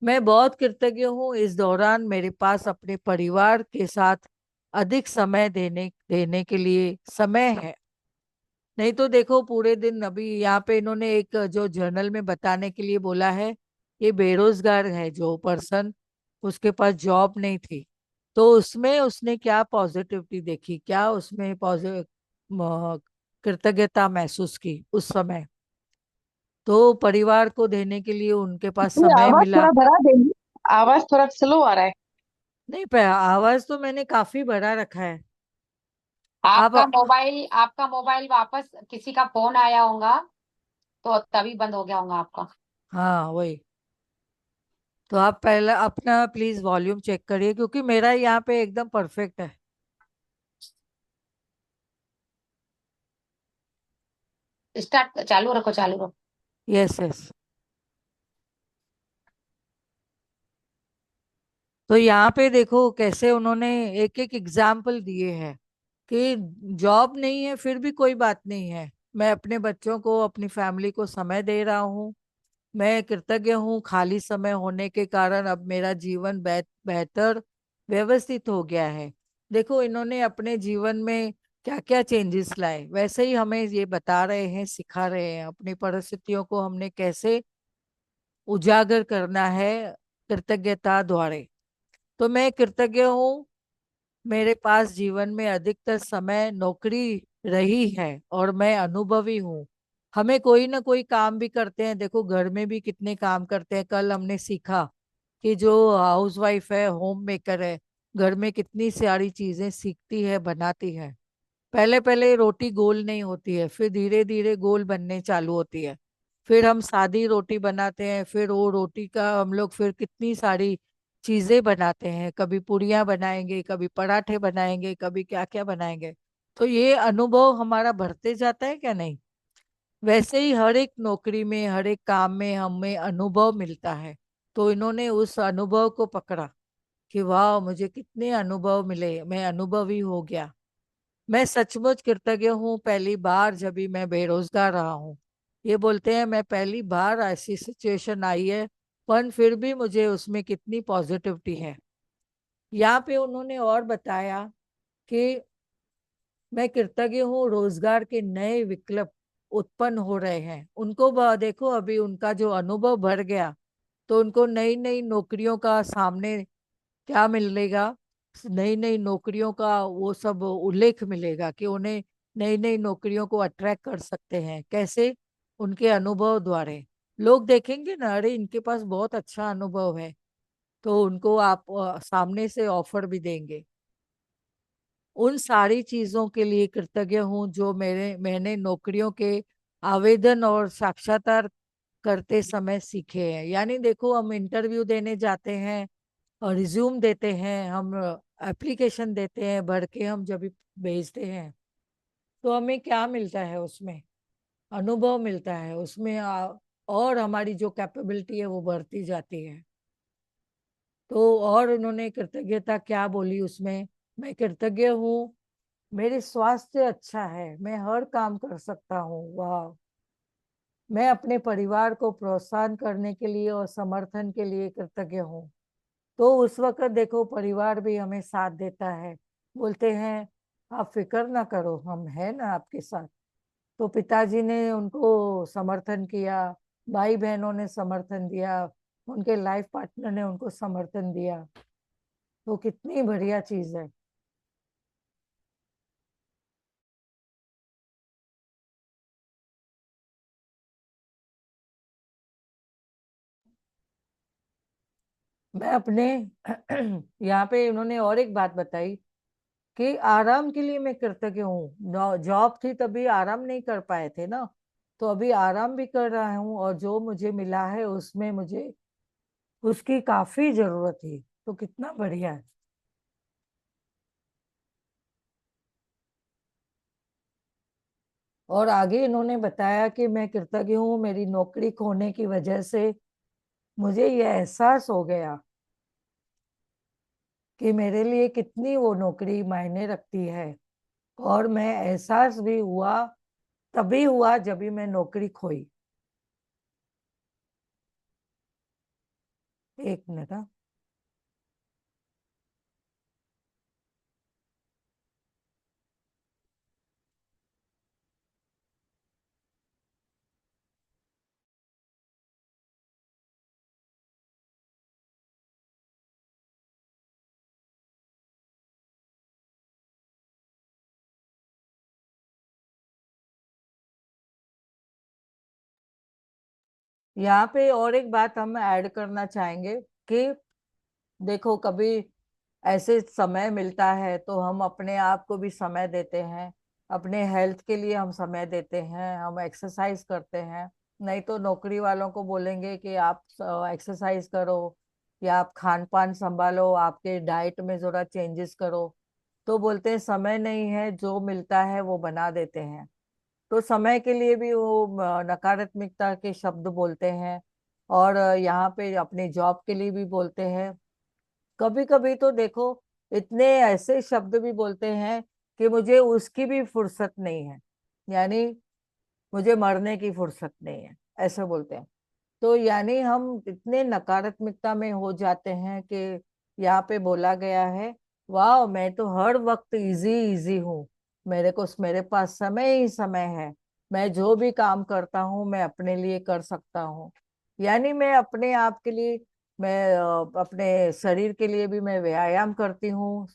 मैं बहुत कृतज्ञ हूँ, इस दौरान मेरे पास अपने परिवार के साथ अधिक समय देने देने के लिए समय है। नहीं तो देखो, पूरे दिन, अभी यहाँ पे इन्होंने एक जो जर्नल में बताने के लिए बोला है, ये बेरोजगार है जो पर्सन, उसके पास जॉब नहीं थी, तो उसमें उसने क्या पॉजिटिविटी देखी, क्या उसमें पॉजिटिव कृतज्ञता महसूस की उस समय। तो परिवार को देने के लिए उनके पास ये समय आवाज मिला। थोड़ा बढ़ा देंगी। आवाज थोड़ा स्लो आ रहा है। नहीं पे आवाज तो मैंने काफी बढ़ा रखा है। आप आपका मोबाइल वापस किसी का फोन आया होगा, तो तभी बंद हो गया होगा आपका। हाँ, वही। तो आप पहले अपना प्लीज वॉल्यूम चेक करिए, क्योंकि मेरा यहाँ पे एकदम परफेक्ट है। स्टार्ट, चालू रखो, चालू रखो। Yes, yes. तो यहाँ पे देखो कैसे उन्होंने एक एक एग्जाम्पल दिए हैं कि जॉब नहीं है फिर भी कोई बात नहीं है, मैं अपने बच्चों को, अपनी फैमिली को समय दे रहा हूँ। मैं कृतज्ञ हूँ, खाली समय होने के कारण अब मेरा जीवन बेहतर व्यवस्थित हो गया है। देखो इन्होंने अपने जीवन में क्या क्या चेंजेस लाए, वैसे ही हमें ये बता रहे हैं, सिखा रहे हैं अपनी परिस्थितियों को हमने कैसे उजागर करना है कृतज्ञता द्वारा। तो मैं कृतज्ञ हूँ, मेरे पास जीवन में अधिकतर समय नौकरी रही है और मैं अनुभवी हूँ। हमें कोई ना कोई काम भी करते हैं, देखो घर में भी कितने काम करते हैं। कल हमने सीखा कि जो हाउस वाइफ है, होम मेकर है, घर में कितनी सारी चीजें सीखती है, बनाती है। पहले पहले रोटी गोल नहीं होती है, फिर धीरे धीरे गोल बनने चालू होती है। फिर हम सादी रोटी बनाते हैं, फिर वो रोटी का हम लोग फिर कितनी सारी चीजें बनाते हैं, कभी पूरियां बनाएंगे, कभी पराठे बनाएंगे, कभी क्या क्या बनाएंगे। तो ये अनुभव हमारा बढ़ते जाता है क्या नहीं? वैसे ही हर एक नौकरी में, हर एक काम में हमें अनुभव मिलता है। तो इन्होंने उस अनुभव को पकड़ा कि वाह मुझे कितने अनुभव मिले, मैं अनुभवी हो गया। मैं सचमुच कृतज्ञ हूँ, पहली बार जब भी मैं बेरोजगार रहा हूँ। ये बोलते हैं मैं पहली बार ऐसी सिचुएशन आई है, पर फिर भी मुझे उसमें कितनी पॉजिटिविटी है। यहाँ पे उन्होंने और बताया कि मैं कृतज्ञ हूँ, रोजगार के नए विकल्प उत्पन्न हो रहे हैं उनको। देखो अभी उनका जो अनुभव बढ़ गया, तो उनको नई नई नौकरियों का सामने क्या मिलेगा, नई नई नौकरियों का वो सब उल्लेख मिलेगा कि उन्हें नई नई नौकरियों को अट्रैक्ट कर सकते हैं कैसे, उनके अनुभव द्वारा। लोग देखेंगे ना, अरे इनके पास बहुत अच्छा अनुभव है, तो उनको आप सामने से ऑफर भी देंगे। उन सारी चीजों के लिए कृतज्ञ हूँ जो मैंने नौकरियों के आवेदन और साक्षात्कार करते समय सीखे हैं। यानी देखो हम इंटरव्यू देने जाते हैं और रिज्यूम देते हैं, हम एप्लीकेशन देते हैं, भर के हम जब भी भेजते हैं, तो हमें क्या मिलता है उसमें, अनुभव मिलता है उसमें। और हमारी जो कैपेबिलिटी है वो बढ़ती जाती है। तो और उन्होंने कृतज्ञता क्या बोली उसमें, मैं कृतज्ञ हूँ, मेरे स्वास्थ्य अच्छा है, मैं हर काम कर सकता हूँ। वाह, मैं अपने परिवार को प्रोत्साहन करने के लिए और समर्थन के लिए कृतज्ञ हूँ। तो उस वक्त देखो परिवार भी हमें साथ देता है, बोलते हैं आप फिक्र ना करो, हम है ना आपके साथ। तो पिताजी ने उनको समर्थन किया, भाई बहनों ने समर्थन दिया, उनके लाइफ पार्टनर ने उनको समर्थन दिया। तो कितनी बढ़िया चीज है। मैं अपने यहाँ पे उन्होंने और एक बात बताई कि आराम के लिए मैं कृतज्ञ हूँ। जॉब थी तभी आराम नहीं कर पाए थे ना, तो अभी आराम भी कर रहा हूँ, और जो मुझे मिला है उसमें मुझे उसकी काफी जरूरत थी। तो कितना बढ़िया है। और आगे इन्होंने बताया कि मैं कृतज्ञ हूँ, मेरी नौकरी खोने की वजह से मुझे यह एहसास हो गया कि मेरे लिए कितनी वो नौकरी मायने रखती है। और मैं एहसास भी हुआ, तभी हुआ जब भी मैं नौकरी खोई। एक मिनट हाँ। यहाँ पे और एक बात हम ऐड करना चाहेंगे कि देखो कभी ऐसे समय मिलता है तो हम अपने आप को भी समय देते हैं, अपने हेल्थ के लिए हम समय देते हैं, हम एक्सरसाइज करते हैं। नहीं तो नौकरी वालों को बोलेंगे कि आप एक्सरसाइज करो, या आप खान पान संभालो, आपके डाइट में जरा चेंजेस करो। तो बोलते हैं समय नहीं है, जो मिलता है वो बना देते हैं। तो समय के लिए भी वो नकारात्मकता के शब्द बोलते हैं। और यहाँ पे अपने जॉब के लिए भी बोलते हैं। कभी कभी तो देखो इतने ऐसे शब्द भी बोलते हैं कि मुझे उसकी भी फुर्सत नहीं है, यानी मुझे मरने की फुर्सत नहीं है, ऐसे बोलते हैं। तो यानी हम इतने नकारात्मकता में हो जाते हैं कि यहाँ पे बोला गया है, वाह मैं तो हर वक्त इजी इजी हूँ, मेरे पास समय ही समय है, मैं जो भी काम करता हूँ मैं अपने लिए कर सकता हूँ। यानी मैं अपने आप के लिए, मैं अपने शरीर के लिए भी मैं व्यायाम करती हूँ,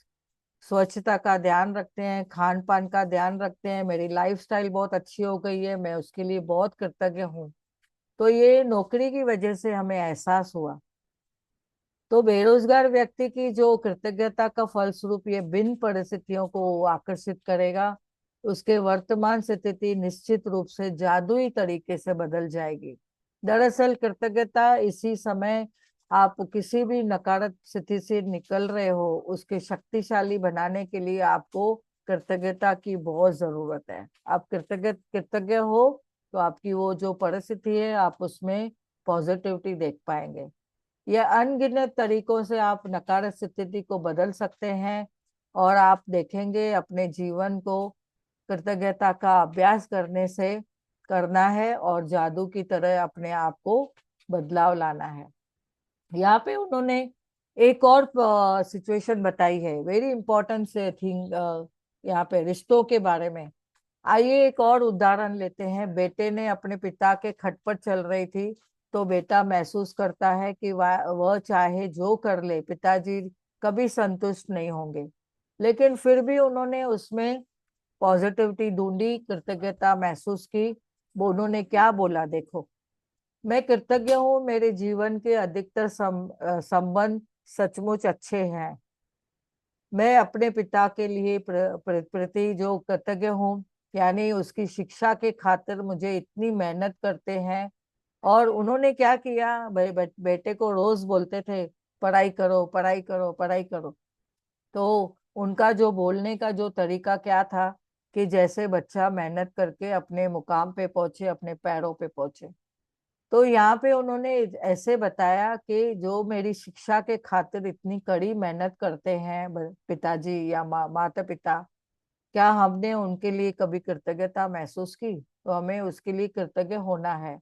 स्वच्छता का ध्यान रखते हैं, खान पान का ध्यान रखते हैं, मेरी लाइफस्टाइल बहुत अच्छी हो गई है, मैं उसके लिए बहुत कृतज्ञ हूँ। तो ये नौकरी की वजह से हमें एहसास हुआ। तो बेरोजगार व्यक्ति की जो कृतज्ञता का फलस्वरूप ये भिन्न परिस्थितियों को आकर्षित करेगा, उसके वर्तमान स्थिति निश्चित रूप से जादुई तरीके से बदल जाएगी। दरअसल कृतज्ञता इसी समय आप किसी भी नकारात्मक स्थिति से निकल रहे हो उसके शक्तिशाली बनाने के लिए आपको कृतज्ञता की बहुत जरूरत है। आप कृतज्ञ हो तो आपकी वो जो परिस्थिति है आप उसमें पॉजिटिविटी देख पाएंगे। यह अनगिनत तरीकों से आप नकारात्मक स्थिति को बदल सकते हैं, और आप देखेंगे अपने जीवन को कृतज्ञता का अभ्यास करने से करना है और जादू की तरह अपने आप को बदलाव लाना है। यहाँ पे उन्होंने एक और सिचुएशन बताई है, वेरी इंपॉर्टेंट से थिंग, यहाँ पे रिश्तों के बारे में। आइए एक और उदाहरण लेते हैं। बेटे ने अपने पिता के खट पर चल रही थी, तो बेटा महसूस करता है कि वह चाहे जो कर ले पिताजी कभी संतुष्ट नहीं होंगे, लेकिन फिर भी उन्होंने उसमें पॉजिटिविटी ढूंढी, कृतज्ञता महसूस की। वो उन्होंने क्या बोला, देखो, मैं कृतज्ञ हूँ, मेरे जीवन के अधिकतर संबंध सचमुच अच्छे हैं। मैं अपने पिता के लिए प्रति जो कृतज्ञ हूँ, यानी उसकी शिक्षा के खातिर मुझे इतनी मेहनत करते हैं। और उन्होंने क्या किया, बेटे को रोज बोलते थे पढ़ाई करो, पढ़ाई करो, पढ़ाई करो। तो उनका जो बोलने का जो तरीका क्या था, कि जैसे बच्चा मेहनत करके अपने मुकाम पे पहुंचे, अपने पैरों पे पहुंचे। तो यहाँ पे उन्होंने ऐसे बताया कि जो मेरी शिक्षा के खातिर इतनी कड़ी मेहनत करते हैं पिताजी या माता पिता, क्या हमने उनके लिए कभी कृतज्ञता महसूस की? तो हमें उसके लिए कृतज्ञ होना है।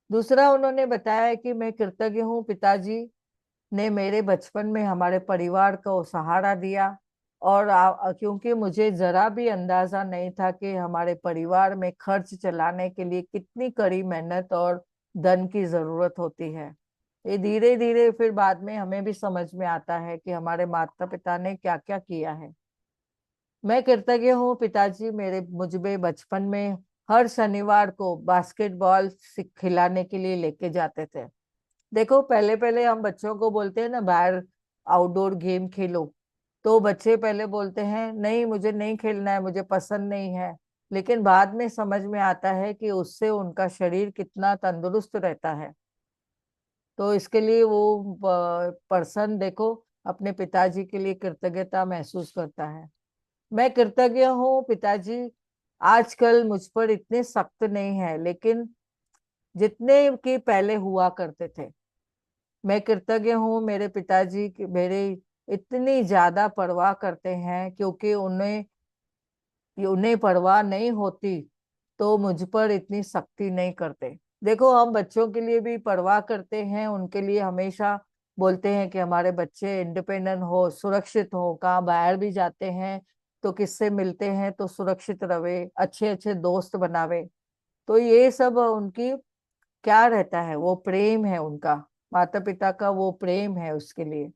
दूसरा उन्होंने बताया कि मैं कृतज्ञ हूँ, पिताजी ने मेरे बचपन में हमारे परिवार को सहारा दिया। और क्योंकि मुझे जरा भी अंदाजा नहीं था कि हमारे परिवार में खर्च चलाने के लिए कितनी कड़ी मेहनत और धन की जरूरत होती है। ये धीरे धीरे फिर बाद में हमें भी समझ में आता है कि हमारे माता पिता ने क्या क्या किया है। मैं कृतज्ञ हूँ, पिताजी मेरे मुझे बचपन में हर शनिवार को बास्केटबॉल खिलाने के लिए लेके जाते थे। देखो, पहले पहले हम बच्चों को बोलते हैं ना, बाहर आउटडोर गेम खेलो, तो बच्चे पहले बोलते हैं नहीं, मुझे नहीं खेलना है, मुझे पसंद नहीं है। लेकिन बाद में समझ में आता है कि उससे उनका शरीर कितना तंदुरुस्त रहता है। तो इसके लिए वो पर्सन देखो अपने पिताजी के लिए कृतज्ञता महसूस करता है। मैं कृतज्ञ हूँ, पिताजी आजकल मुझ पर इतने सख्त नहीं है, लेकिन जितने की पहले हुआ करते थे। मैं कृतज्ञ हूँ, मेरे पिताजी मेरे इतनी ज्यादा परवाह करते हैं, क्योंकि उन्हें परवाह नहीं होती तो मुझ पर इतनी सख्ती नहीं करते। देखो, हम बच्चों के लिए भी परवाह करते हैं, उनके लिए हमेशा बोलते हैं कि हमारे बच्चे इंडिपेंडेंट हो, सुरक्षित हो, कहाँ बाहर भी जाते हैं तो किससे मिलते हैं तो सुरक्षित रहे, अच्छे अच्छे दोस्त बनावे। तो ये सब उनकी क्या रहता है, वो प्रेम है उनका, माता पिता का वो प्रेम है उसके लिए।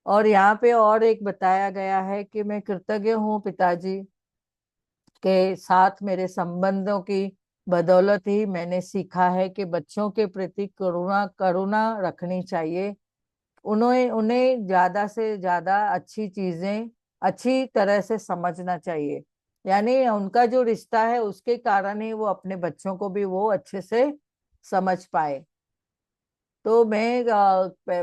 और यहाँ पे और एक बताया गया है कि मैं कृतज्ञ हूँ, पिताजी के साथ मेरे संबंधों की बदौलत ही मैंने सीखा है कि बच्चों के प्रति करुणा करुणा रखनी चाहिए। उन्हें उन्हें ज्यादा से ज्यादा अच्छी चीजें अच्छी तरह से समझना चाहिए। यानी उनका जो रिश्ता है उसके कारण ही वो अपने बच्चों को भी वो अच्छे से समझ पाए। तो मैं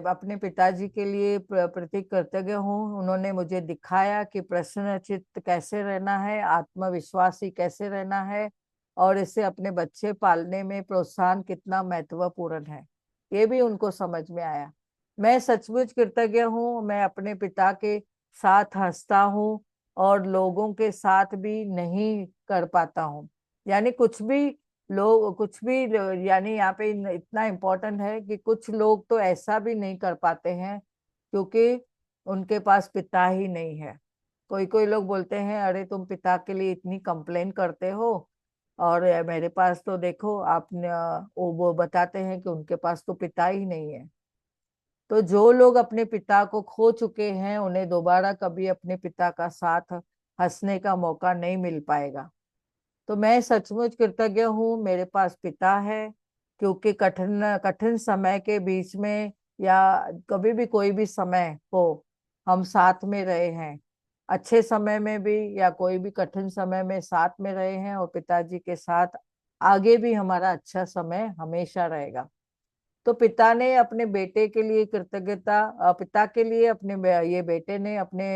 अपने पिताजी के लिए प्रति कृतज्ञ हूँ। उन्होंने मुझे दिखाया कि प्रसन्नचित्त कैसे रहना है, आत्मविश्वासी कैसे रहना है, और इससे अपने बच्चे पालने में प्रोत्साहन कितना महत्वपूर्ण है, ये भी उनको समझ में आया। मैं सचमुच कृतज्ञ हूँ, मैं अपने पिता के साथ हंसता हूँ और लोगों के साथ भी नहीं कर पाता हूँ। यानी कुछ भी यानी यहाँ पे इतना इम्पोर्टेंट है कि कुछ लोग तो ऐसा भी नहीं कर पाते हैं, क्योंकि उनके पास पिता ही नहीं है। कोई कोई लोग बोलते हैं अरे तुम पिता के लिए इतनी कंप्लेन करते हो, और मेरे पास तो देखो आपने वो बताते हैं कि उनके पास तो पिता ही नहीं है। तो जो लोग अपने पिता को खो चुके हैं उन्हें दोबारा कभी अपने पिता का साथ हंसने का मौका नहीं मिल पाएगा। तो मैं सचमुच कृतज्ञ हूँ, मेरे पास पिता है, क्योंकि कठिन कठिन समय के बीच में या कभी भी कोई भी समय हो, हम साथ में रहे हैं। अच्छे समय में भी या कोई भी कठिन समय में साथ में रहे हैं, और पिताजी के साथ आगे भी हमारा अच्छा समय हमेशा रहेगा। तो पिता ने अपने बेटे के लिए कृतज्ञता पिता के लिए अपने ये बेटे ने अपने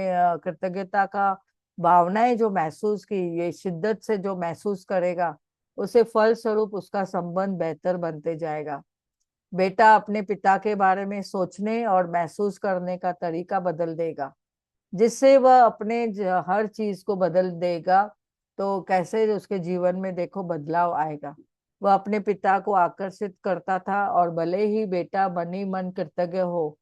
कृतज्ञता का भावनाएं जो महसूस की, ये शिद्दत से जो महसूस करेगा, उसे फल स्वरूप उसका संबंध बेहतर बनते जाएगा। बेटा अपने पिता के बारे में सोचने और महसूस करने का तरीका बदल देगा, जिससे वह अपने हर चीज को बदल देगा। तो कैसे उसके जीवन में देखो बदलाव आएगा। वह अपने पिता को आकर्षित करता था, और भले ही बेटा मन ही मन कृतज्ञ हो,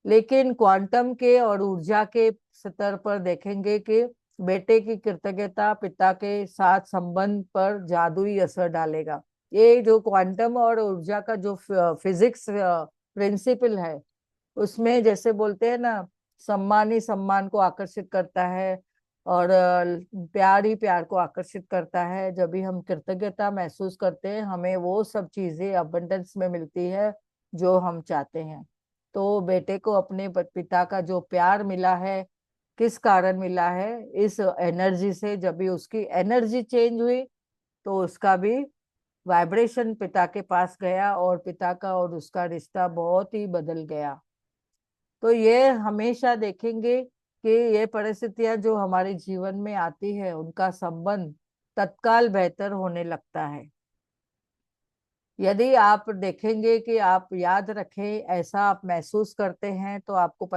लेकिन क्वांटम के और ऊर्जा के स्तर पर देखेंगे कि बेटे की कृतज्ञता पिता के साथ संबंध पर जादुई असर डालेगा। ये जो क्वांटम और ऊर्जा का जो फिजिक्स प्रिंसिपल है, उसमें जैसे बोलते हैं ना, सम्मान ही सम्मान को आकर्षित करता है, और प्यार ही प्यार को आकर्षित करता है। जब भी हम कृतज्ञता महसूस करते हैं, हमें वो सब चीजें अबंडेंस में मिलती है जो हम चाहते हैं। तो बेटे को अपने पिता का जो प्यार मिला है, किस कारण मिला है? इस एनर्जी से। जब भी उसकी एनर्जी चेंज हुई, तो उसका भी वाइब्रेशन पिता के पास गया, और पिता का और उसका रिश्ता बहुत ही बदल गया। तो ये हमेशा देखेंगे कि ये परिस्थितियां जो हमारे जीवन में आती है, उनका संबंध तत्काल बेहतर होने लगता है। यदि आप देखेंगे कि आप याद रखें, ऐसा आप महसूस करते हैं, तो आपको आप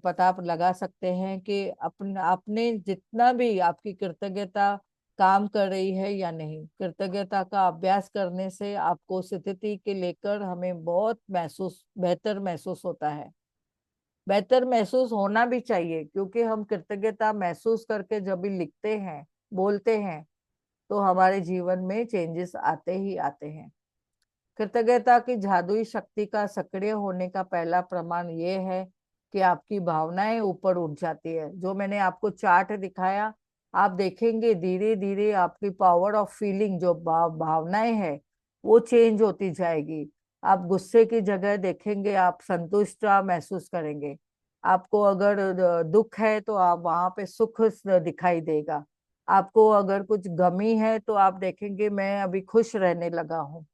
पता लगा सकते हैं कि आपने जितना भी आपकी कृतज्ञता काम कर रही है या नहीं। कृतज्ञता का अभ्यास करने से आपको स्थिति के लेकर हमें बहुत बेहतर महसूस होता है। बेहतर महसूस होना भी चाहिए, क्योंकि हम कृतज्ञता महसूस करके जब भी लिखते हैं, बोलते हैं, तो हमारे जीवन में चेंजेस आते ही आते हैं। कृतज्ञता की जादुई शक्ति का सक्रिय होने का पहला प्रमाण ये है कि आपकी भावनाएं ऊपर उठ जाती है। जो मैंने आपको चार्ट दिखाया, आप देखेंगे धीरे धीरे आपकी पावर ऑफ फीलिंग, जो भावनाएं है, वो चेंज होती जाएगी। आप गुस्से की जगह देखेंगे, आप संतुष्ट महसूस करेंगे। आपको अगर दुख है, तो आप वहां पे सुख दिखाई देगा। आपको अगर कुछ गमी है, तो आप देखेंगे मैं अभी खुश रहने लगा हूँ।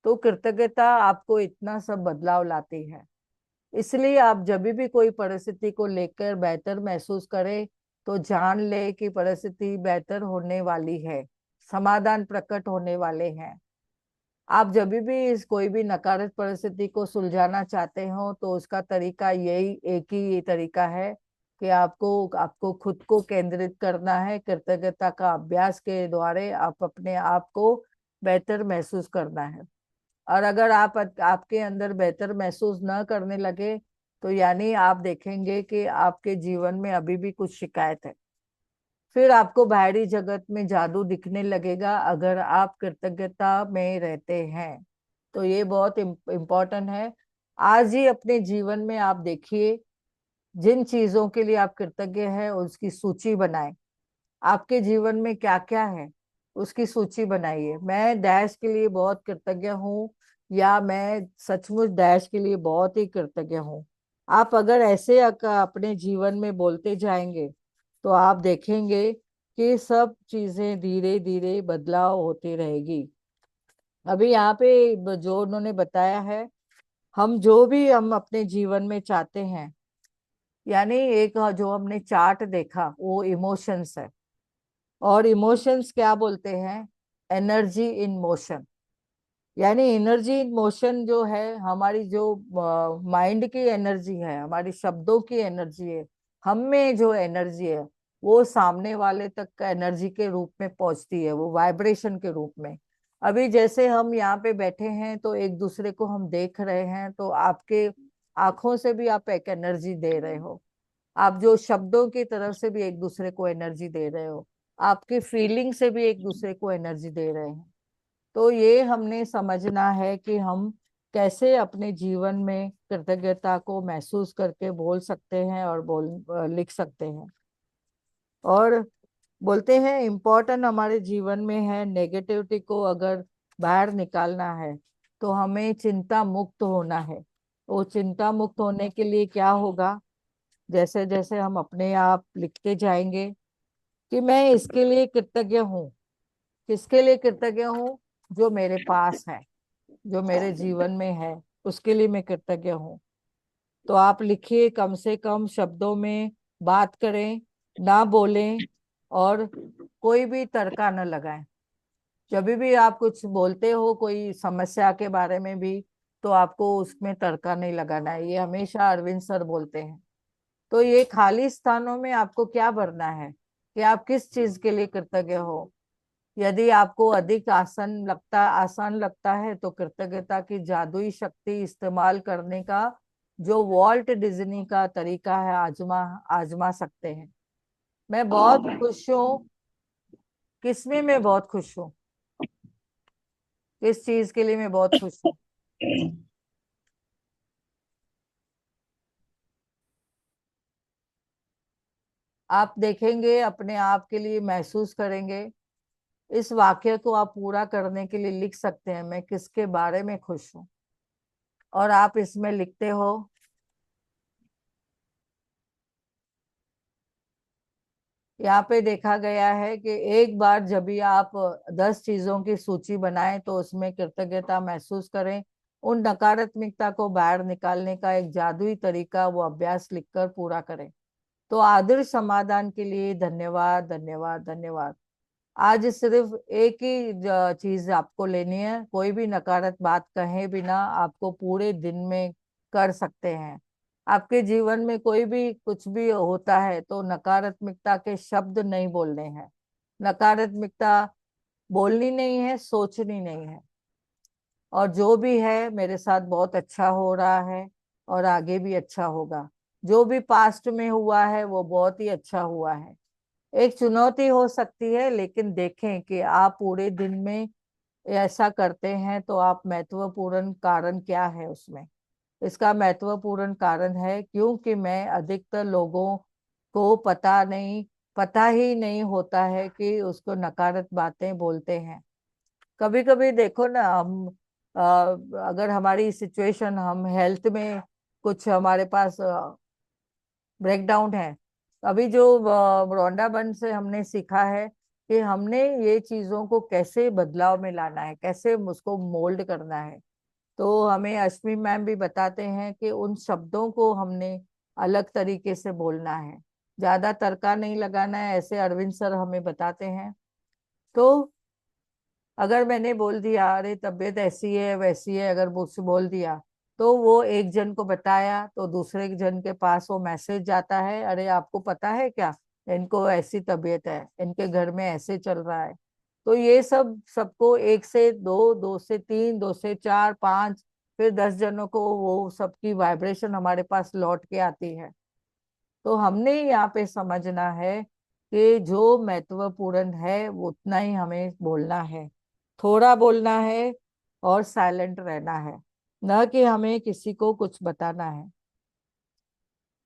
तो कृतज्ञता आपको इतना सब बदलाव लाती है। इसलिए आप जब भी कोई परिस्थिति को लेकर बेहतर महसूस करें, तो जान ले कि परिस्थिति बेहतर होने वाली है, समाधान प्रकट होने वाले हैं। आप जब भी इस कोई भी नकारात्मक परिस्थिति को सुलझाना चाहते हो, तो उसका तरीका यही एक ही तरीका है कि आपको आपको खुद को केंद्रित करना है। कृतज्ञता का अभ्यास के द्वारा आप अपने आप को बेहतर महसूस करना है। और अगर आप आपके अंदर बेहतर महसूस न करने लगे, तो यानी आप देखेंगे कि आपके जीवन में अभी भी कुछ शिकायत है। फिर आपको बाहरी जगत में जादू दिखने लगेगा, अगर आप कृतज्ञता में रहते हैं। तो ये बहुत इम्पोर्टेंट है। आज ही अपने जीवन में आप देखिए, जिन चीजों के लिए आप कृतज्ञ हैं उसकी सूची बनाएं। आपके जीवन में क्या क्या है, उसकी सूची बनाइए। मैं डैश के लिए बहुत कृतज्ञ हूँ, या मैं सचमुच डैश के लिए बहुत ही कृतज्ञ हूँ। आप अगर ऐसे अपने जीवन में बोलते जाएंगे, तो आप देखेंगे कि सब चीजें धीरे धीरे बदलाव होती रहेगी। अभी यहाँ पे जो उन्होंने बताया है, हम अपने जीवन में चाहते हैं, यानी एक जो हमने चार्ट देखा, वो इमोशंस है। और इमोशंस क्या बोलते हैं? Energy in motion. यानी एनर्जी इन मोशन जो है, हमारी जो माइंड की एनर्जी है, हमारी शब्दों की एनर्जी है, हम में जो एनर्जी है, वो सामने वाले तक एनर्जी के रूप में पहुंचती है, वो वाइब्रेशन के रूप में। अभी जैसे हम यहाँ पे बैठे हैं, तो एक दूसरे को हम देख रहे हैं, तो आपके आंखों से भी आप एक एनर्जी दे रहे हो। आप जो शब्दों की तरफ से भी एक दूसरे को एनर्जी दे रहे हो, आपकी फीलिंग से भी एक दूसरे को एनर्जी दे रहे हैं। तो ये हमने समझना है कि हम कैसे अपने जीवन में कृतज्ञता को महसूस करके बोल सकते हैं, और लिख सकते हैं। और बोलते हैं इम्पोर्टेंट हमारे जीवन में है, नेगेटिविटी को अगर बाहर निकालना है, तो हमें चिंता मुक्त होना है। वो चिंता मुक्त होने के लिए क्या होगा? जैसे जैसे हम अपने आप लिखते जाएंगे कि मैं इसके लिए कृतज्ञ हूँ। किसके लिए कृतज्ञ हूँ? जो मेरे पास है, जो मेरे जीवन में है, उसके लिए मैं कृतज्ञ हूँ। तो आप लिखिए, कम से कम शब्दों में बात करें, ना बोलें, और कोई भी तड़का न लगाएं। जब भी आप कुछ बोलते हो कोई समस्या के बारे में भी, तो आपको उसमें तड़का नहीं लगाना है, ये हमेशा अरविंद सर बोलते हैं। तो ये खाली स्थानों में आपको क्या भरना है कि आप किस चीज के लिए कृतज्ञ हो। यदि आपको अधिक आसान लगता है तो कृतज्ञता की जादुई शक्ति इस्तेमाल करने का जो वॉल्ट डिज्नी का तरीका है, आजमा आजमा सकते हैं। मैं बहुत खुश हूँ। किसमें मैं बहुत खुश हूँ, किस चीज के लिए मैं बहुत खुश हूँ? आप देखेंगे, अपने आप के लिए महसूस करेंगे। इस वाक्य को आप पूरा करने के लिए लिख सकते हैं, मैं किसके बारे में खुश हूँ। और आप इसमें लिखते हो, यहाँ पे देखा गया है कि एक बार जब भी आप 10 चीजों की सूची बनाएं तो उसमें कृतज्ञता महसूस करें। उन नकारात्मकता को बाहर निकालने का एक जादुई तरीका, वो अभ्यास लिखकर पूरा करें। तो आदर्श समाधान के लिए धन्यवाद, धन्यवाद, धन्यवाद। आज सिर्फ एक ही चीज आपको लेनी है, कोई भी नकारात्मक बात कहे बिना आपको पूरे दिन में कर सकते हैं। आपके जीवन में कोई भी कुछ भी होता है तो नकारात्मकता के शब्द नहीं बोलने हैं। नकारात्मकता बोलनी नहीं है, सोचनी नहीं है। और जो भी है मेरे साथ बहुत अच्छा हो रहा है और आगे भी अच्छा होगा। जो भी पास्ट में हुआ है वो बहुत ही अच्छा हुआ है। एक चुनौती हो सकती है, लेकिन देखें कि आप पूरे दिन में ऐसा करते हैं तो आप महत्वपूर्ण कारण क्या है उसमें। इसका महत्वपूर्ण कारण है क्योंकि मैं अधिकतर लोगों को पता ही नहीं होता है कि उसको नकारात्मक बातें बोलते हैं। कभी कभी देखो ना, हम अगर हमारी सिचुएशन, हम हेल्थ में कुछ हमारे पास ब्रेकडाउन है। अभी जो रौंडाबंद से हमने सीखा है कि हमने ये चीजों को कैसे बदलाव में लाना है, कैसे उसको मोल्ड करना है। तो हमें अश्विनी मैम भी बताते हैं कि उन शब्दों को हमने अलग तरीके से बोलना है, ज्यादा तड़का नहीं लगाना है, ऐसे अरविंद सर हमें बताते हैं। तो अगर मैंने बोल दिया अरे तबीयत ऐसी है वैसी है, अगर मुझसे बोल दिया, तो वो एक जन को बताया तो दूसरे जन के पास वो मैसेज जाता है, अरे आपको पता है क्या, इनको ऐसी तबीयत है, इनके घर में ऐसे चल रहा है। तो ये सब सबको 1 से 2, 2 से 3, 2 से 4, 5, फिर 10 जनों को वो सबकी वाइब्रेशन हमारे पास लौट के आती है। तो हमने यहाँ पे समझना है कि जो महत्वपूर्ण है वो उतना ही हमें बोलना है, थोड़ा बोलना है और साइलेंट रहना है, न कि हमें किसी को कुछ बताना है।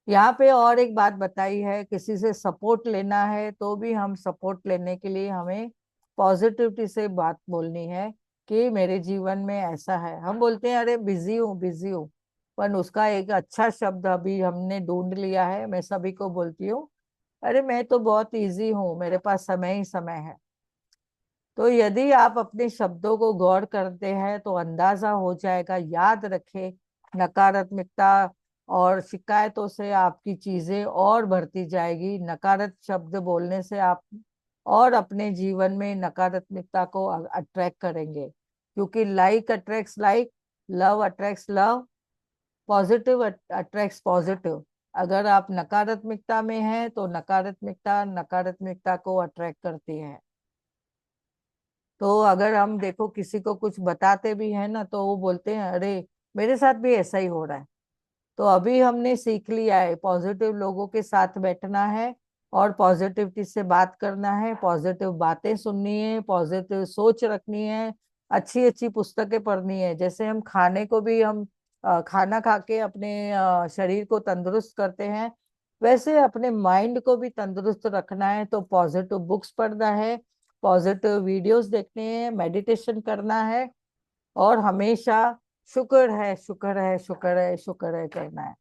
यहाँ पे और एक बात बताई है, किसी से सपोर्ट लेना है तो भी हम सपोर्ट लेने के लिए हमें पॉजिटिविटी से बात बोलनी है कि मेरे जीवन में ऐसा है। हम बोलते हैं अरे बिजी हूँ, बिजी हूँ, पर उसका एक अच्छा शब्द अभी हमने ढूंढ लिया है। मैं सभी को बोलती हूँ, अरे मैं तो बहुत इजी हूँ, मेरे पास समय ही समय है। तो यदि आप अपने शब्दों को गौर करते हैं तो अंदाजा हो जाएगा। याद रखें, नकारात्मकता और शिकायतों से आपकी चीजें और बढ़ती जाएगी। नकारात्मक शब्द बोलने से आप और अपने जीवन में नकारात्मकता को अट्रैक्ट करेंगे, क्योंकि like attracts like, love attracts love, positive attracts positive. अगर आप नकारात्मकता में हैं तो नकारात्मकता नकारात्मकता को अट्रैक्ट करती है। तो अगर हम देखो किसी को कुछ बताते भी हैं ना, तो वो बोलते हैं अरे मेरे साथ भी ऐसा ही हो रहा है। तो अभी हमने सीख लिया है पॉजिटिव लोगों के साथ बैठना है और पॉजिटिविटी से बात करना है, पॉजिटिव बातें सुननी है, पॉजिटिव सोच रखनी है, अच्छी अच्छी पुस्तकें पढ़नी है। जैसे हम खाने को भी हम खाना खा के अपने शरीर को तंदुरुस्त करते हैं, वैसे अपने माइंड को भी तंदुरुस्त रखना है तो पॉजिटिव बुक्स पढ़ना है, पॉजिटिव वीडियोस देखने हैं, मेडिटेशन करना है और हमेशा शुक्र है, शुक्र है, शुक्र है, शुक्र है करना है।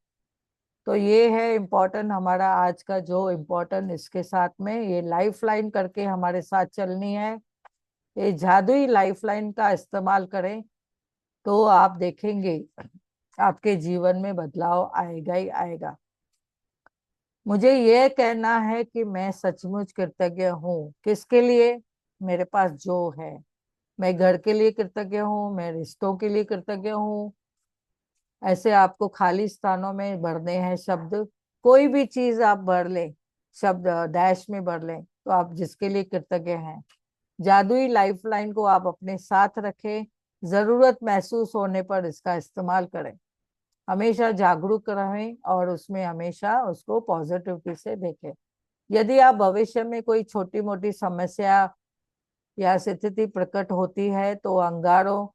तो ये है इम्पोर्टेंट हमारा आज का जो इम्पोर्टेंट, इसके साथ में ये लाइफ लाइन करके हमारे साथ चलनी है। ये जादुई लाइफ लाइन का इस्तेमाल करें तो आप देखेंगे आपके जीवन में बदलाव आएगा ही आएगा। मुझे ये कहना है कि मैं सचमुच कृतज्ञ हूँ, किसके लिए? मेरे पास जो है। मैं घर के लिए कृतज्ञ हूँ, मैं रिश्तों के लिए कृतज्ञ हूँ। ऐसे आपको खाली स्थानों में भरने हैं शब्द। कोई भी चीज आप भर ले, शब्द डैश में भर ले, तो आप जिसके लिए कृतज्ञ हैं। जादुई लाइफलाइन को आप अपने साथ रखें, जरूरत महसूस होने पर इसका इस्तेमाल करें। हमेशा जागरूक रहें और उसमें हमेशा उसको पॉजिटिविटी से देखें। यदि आप भविष्य में कोई छोटी मोटी समस्या या स्थिति प्रकट होती है तो अंगारों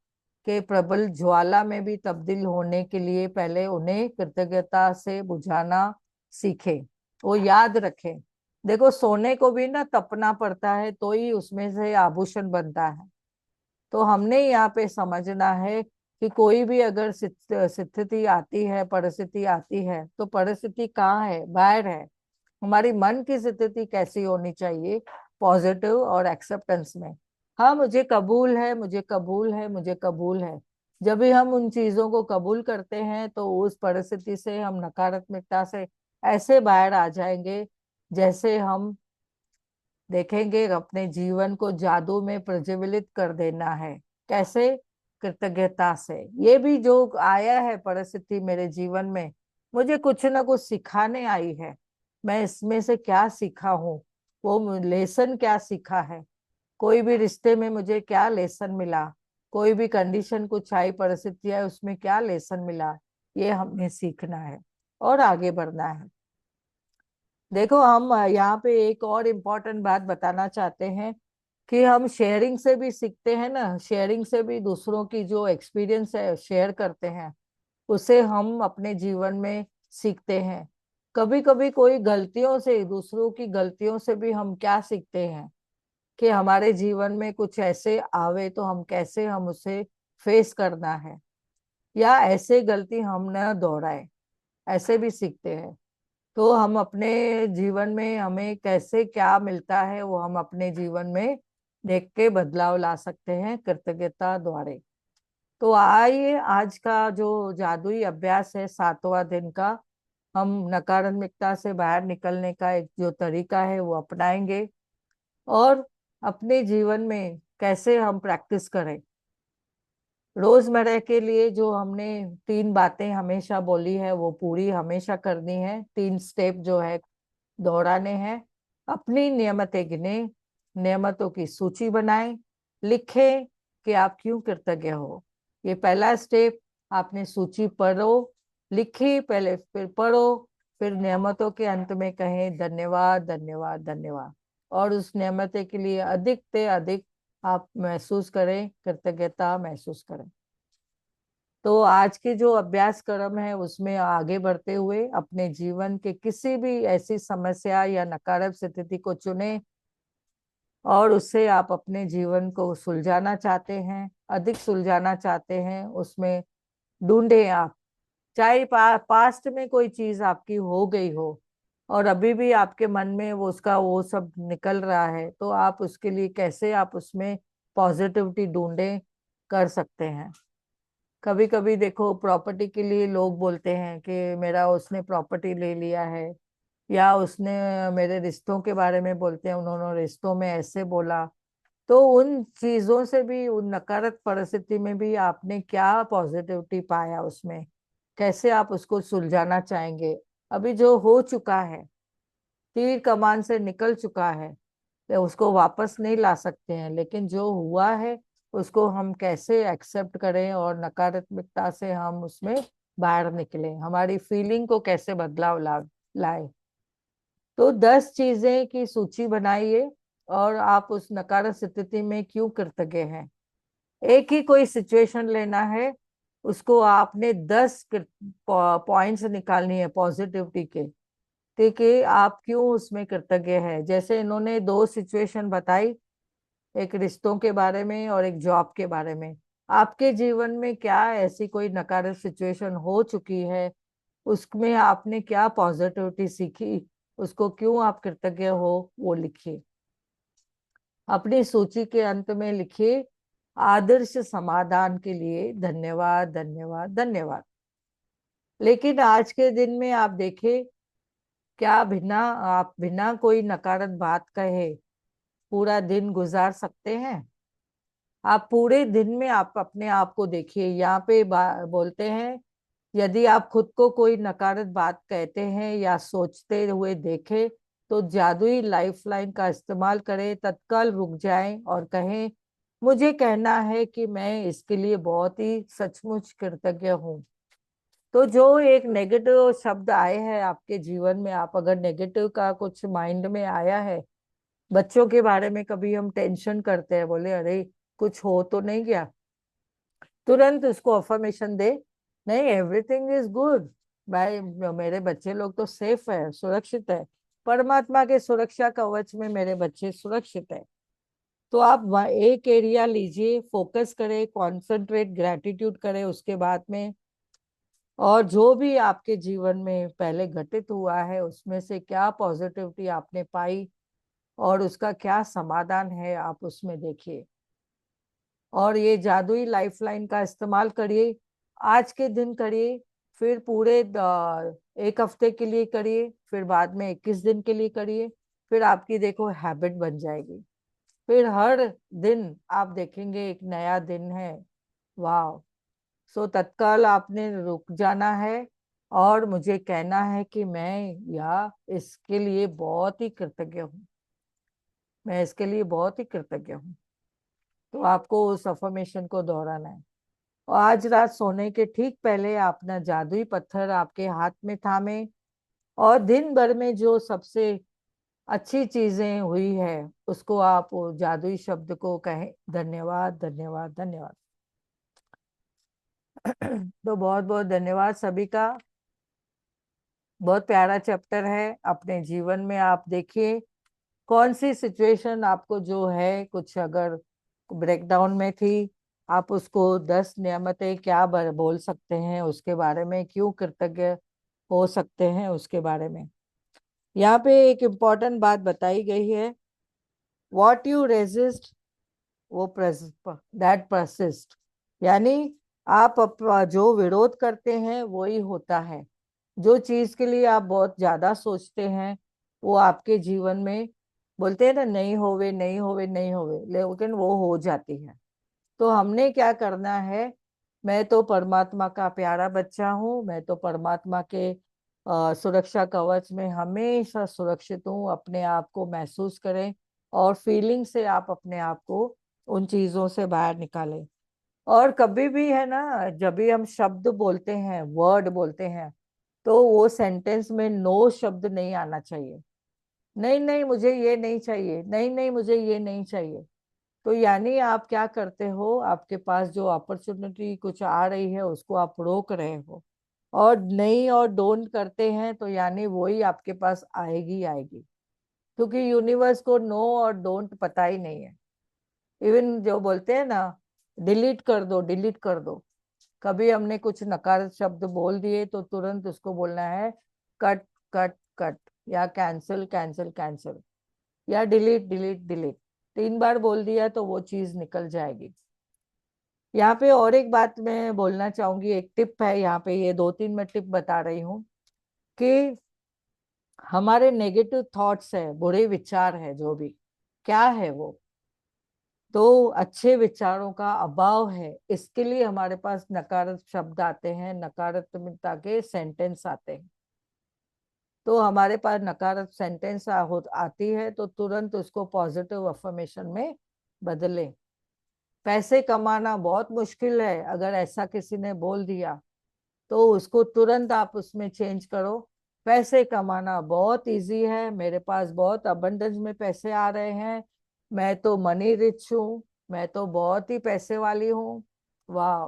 के प्रबल ज्वाला में भी तब्दील होने के लिए पहले उन्हें कृतज्ञता से बुझाना सीखें। वो याद रखें। देखो, सोने को भी ना तपना पड़ता है तो ही उसमें से आभूषण बनता है। तो हमने यहाँ पे समझना है कि कोई भी अगर स्थिति आती है, परिस्थिति आती है, तो परिस्थिति कहाँ है? बाहर है। हमारी मन की स्थिति कैसी होनी चाहिए? पॉजिटिव और एक्सेप्टेंस में। हाँ, मुझे कबूल है, मुझे कबूल है, मुझे कबूल है। जब भी हम उन चीजों को कबूल करते हैं तो उस परिस्थिति से हम नकारात्मकता से ऐसे बाहर आ जाएंगे, जैसे हम देखेंगे अपने जीवन को जादू में प्रज्वलित कर देना है। कैसे? कृतज्ञता से। ये भी जो आया है परिस्थिति मेरे जीवन में, मुझे कुछ ना कुछ सिखाने आई है। मैं इसमें से क्या सीखा हूँ, वो लेसन क्या सीखा है। कोई भी रिश्ते में मुझे क्या लेसन मिला, कोई भी कंडीशन कुछ आई, परिस्थिति है, उसमें क्या लेसन मिला, ये हमें सीखना है और आगे बढ़ना है। देखो, हम यहाँ पे एक और इम्पोर्टेंट बात बताना चाहते हैं कि हम शेयरिंग से भी सीखते हैं ना। शेयरिंग से भी दूसरों की जो एक्सपीरियंस है शेयर करते हैं, उसे हम अपने जीवन में सीखते हैं। कभी कभी कोई गलतियों से, दूसरों की गलतियों से भी हम क्या सीखते हैं कि हमारे जीवन में कुछ ऐसे आवे तो हम कैसे हम उसे फेस करना है, या ऐसे गलती हम न दोहराए, ऐसे भी सीखते हैं। तो हम अपने जीवन में हमें कैसे क्या मिलता है वो हम अपने जीवन में देख के बदलाव ला सकते हैं कृतज्ञता द्वारा। तो आइए, आज का जो जादुई अभ्यास है 7वां दिन का, हम नकारात्मकता से बाहर निकलने का एक जो तरीका है वो अपनाएंगे और अपने जीवन में कैसे हम प्रैक्टिस करें। रोजमर्रा के लिए जो हमने 3 बातें हमेशा बोली है वो पूरी हमेशा करनी है। 3 स्टेप जो है दोहराने हैं। अपनी नियमतें गिने, नियमतों की सूची बनाएं, लिखें कि आप क्यों कृतज्ञ हो। ये पहला स्टेप। आपने सूची पढ़ो, लिखी पहले, फिर पढ़ो, फिर नियमतों के अंत में कहें धन्यवाद, धन्यवाद, धन्यवाद। और उस नियमते के लिए अधिक से अधिक आप महसूस करें, कृतज्ञता महसूस करें। तो आज के जो अभ्यास क्रम है उसमें आगे बढ़ते हुए अपने जीवन के किसी भी ऐसी समस्या या नकारात्मक स्थिति को चुने और उससे आप अपने जीवन को सुलझाना चाहते हैं, अधिक सुलझाना चाहते हैं, उसमें ढूंढे आप। चाहे पास्ट में कोई चीज आपकी हो गई हो और अभी भी आपके मन में वो उसका वो सब निकल रहा है, तो आप उसके लिए कैसे आप उसमें पॉजिटिविटी ढूंढे कर सकते हैं। कभी कभी देखो, प्रॉपर्टी के लिए लोग बोलते हैं कि मेरा उसने प्रॉपर्टी ले लिया है, या उसने मेरे रिश्तों के बारे में बोलते हैं, उन्होंने रिश्तों में ऐसे बोला। तो उन चीजों से भी, उन नकारात्मक परिस्थिति में भी आपने क्या पॉजिटिविटी पाया उसमें, कैसे आप उसको सुलझाना चाहेंगे। अभी जो हो चुका है, तीर कमान से निकल चुका है, तो उसको वापस नहीं ला सकते हैं, लेकिन जो हुआ है उसको हम कैसे एक्सेप्ट करें और नकारात्मकता से हम उसमें बाहर निकलें, हमारी फीलिंग को कैसे बदलाव लाए। तो 10 चीजें की सूची बनाइए और आप उस नकारात्मक स्थिति में क्यों कृतज्ञ हैं। एक ही कोई सिचुएशन लेना है, उसको आपने 10 पॉइंट्स निकालनी है पॉजिटिविटी के, ठीक है, आप क्यों उसमें कृतज्ञ है। जैसे इन्होंने 2 सिचुएशन बताई, एक रिश्तों के बारे में और एक जॉब के बारे में। आपके जीवन में क्या ऐसी कोई नकारात्मक सिचुएशन हो चुकी है, उसमें आपने क्या पॉजिटिविटी सीखी, उसको क्यों आप कृतज्ञ हो, वो लिखिए। अपनी सूची के अंत में लिखिए आदर्श समाधान के लिए धन्यवाद, धन्यवाद, धन्यवाद। लेकिन आज के दिन में आप देखें, क्या आप बिना कोई नकारात्मक बात कहे पूरा दिन गुजार सकते हैं? आप पूरे दिन में आप अपने आप को देखिए। यहाँ पे बोलते हैं, यदि आप खुद को कोई नकारात्मक बात कहते हैं या सोचते हुए देखें तो जादुई लाइफलाइन का इस्तेमाल करें, तत्काल रुक जाएं और कहें, मुझे कहना है कि मैं इसके लिए बहुत ही सचमुच कृतज्ञ हूँ। तो जो एक नेगेटिव शब्द आए हैं आपके जीवन में, आप अगर नेगेटिव का कुछ माइंड में आया है, बच्चों के बारे में कभी हम टेंशन करते हैं, बोले अरे कुछ हो तो नहीं गया, तुरंत उसको अफर्मेशन दे, नहीं एवरीथिंग इज गुड भाई, मेरे बच्चे लोग तो सेफ है, सुरक्षित है, परमात्मा के सुरक्षा कवच में मेरे बच्चे सुरक्षित है। तो आप एक एरिया लीजिए, फोकस करें, कॉन्सेंट्रेट, ग्रेटिट्यूड करें उसके बाद में, और जो भी आपके जीवन में पहले घटित हुआ है उसमें से क्या पॉजिटिविटी आपने पाई और उसका क्या समाधान है आप उसमें देखिए। और ये जादुई लाइफलाइन का इस्तेमाल करिए, आज के दिन करिए, फिर पूरे एक हफ्ते के लिए करिए, फिर बाद में 21 दिन के लिए करिए, फिर आपकी देखो हैबिट बन जाएगी। फिर हर दिन आप देखेंगे एक नया दिन है। वाह। सो तत्काल आपने रुक जाना है और मुझे कहना है कि मैं या इसके लिए बहुत ही कृतज्ञ हूँ, मैं इसके लिए बहुत ही कृतज्ञ हूँ। तो आपको उस अफर्मेशन को दोहराना है। और आज रात सोने के ठीक पहले अपना जादुई पत्थर आपके हाथ में थामे और दिन भर में जो सबसे अच्छी चीजें हुई है उसको आप वो जादुई शब्द को कहें, धन्यवाद धन्यवाद धन्यवाद। तो बहुत बहुत धन्यवाद सभी का। बहुत प्यारा चैप्टर है, अपने जीवन में आप देखिए कौन सी सिचुएशन आपको जो है कुछ अगर ब्रेकडाउन में थी, आप उसको 10 नियमतें क्या बोल सकते हैं उसके बारे में, क्यों कृतज्ञ हो सकते हैं उसके बारे में। यहाँ पे एक इम्पॉर्टेंट बात बताई गई है, वॉट यू रेजिस्ट वो दैट परसिस्ट, यानी आप जो विरोध करते हैं वही होता है। जो चीज के लिए आप बहुत ज्यादा सोचते हैं वो आपके जीवन में, बोलते हैं ना, नहीं होवे नहीं होवे नहीं होवे, लेकिन वो हो जाती है। तो हमने क्या करना है, मैं तो परमात्मा का प्यारा बच्चा हूँ, मैं तो परमात्मा के सुरक्षा कवच में हमेशा सुरक्षित हूँ, अपने आप को महसूस करें और फीलिंग से आप अपने आप को उन चीजों से बाहर निकालें। और कभी भी है ना, जब भी हम शब्द बोलते हैं, वर्ड बोलते हैं, तो वो सेंटेंस में नो शब्द नहीं आना चाहिए। नहीं नहीं मुझे ये नहीं चाहिए, नहीं नहीं मुझे ये नहीं चाहिए। तो यानी आप क्या करते हो, आपके पास जो अपॉर्चुनिटी कुछ आ रही है उसको आप रोक रहे हो, और नहीं और डोंट करते हैं तो यानी वही आपके पास आएगी आएगी, क्योंकि यूनिवर्स को नो और डोंट पता ही नहीं है। इवन जो बोलते हैं ना, डिलीट कर दो डिलीट कर दो, कभी हमने कुछ नकारात्मक शब्द बोल दिए तो तुरंत उसको बोलना है कट कट कट, या कैंसिल कैंसिल कैंसिल, या डिलीट डिलीट डिलीट। 3 बार बोल दिया तो वो चीज निकल जाएगी। यहाँ पे और एक बात मैं बोलना चाहूंगी, एक टिप है यहाँ पे, ये 2-3 मैं टिप बता रही हूँ कि हमारे नेगेटिव थॉट्स है, बुरे विचार है, जो भी क्या है वो, तो अच्छे विचारों का अभाव है, इसके लिए हमारे पास नकारात्मक शब्द आते हैं, नकारात्मकता के सेंटेंस आते हैं। तो हमारे पास नकारात्मक सेंटेंस आती है तो तुरंत उसको पॉजिटिव अफर्मेशन में बदलें। पैसे कमाना बहुत मुश्किल है, अगर ऐसा किसी ने बोल दिया तो उसको तुरंत आप उसमें चेंज करो, पैसे कमाना बहुत इजी है, मेरे पास बहुत अबंडेंस में पैसे आ रहे हैं, मैं तो मनी रिच हूँ, मैं तो बहुत ही पैसे वाली हूँ। वाह।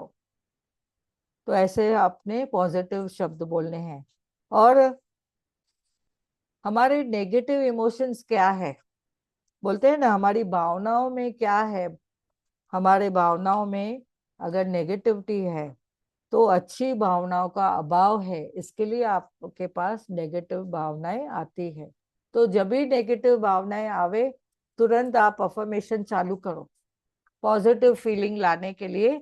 तो ऐसे अपने पॉजिटिव शब्द बोलने हैं। और हमारे नेगेटिव इमोशंस क्या है, बोलते हैं ना हमारी भावनाओं में क्या है, हमारे भावनाओं में अगर नेगेटिविटी है तो अच्छी भावनाओं का अभाव है, इसके लिए आपके पास नेगेटिव भावनाएं आती है। तो जब भी नेगेटिव भावनाएं आवे तुरंत आप अफर्मेशन चालू करो, पॉजिटिव फीलिंग लाने के लिए।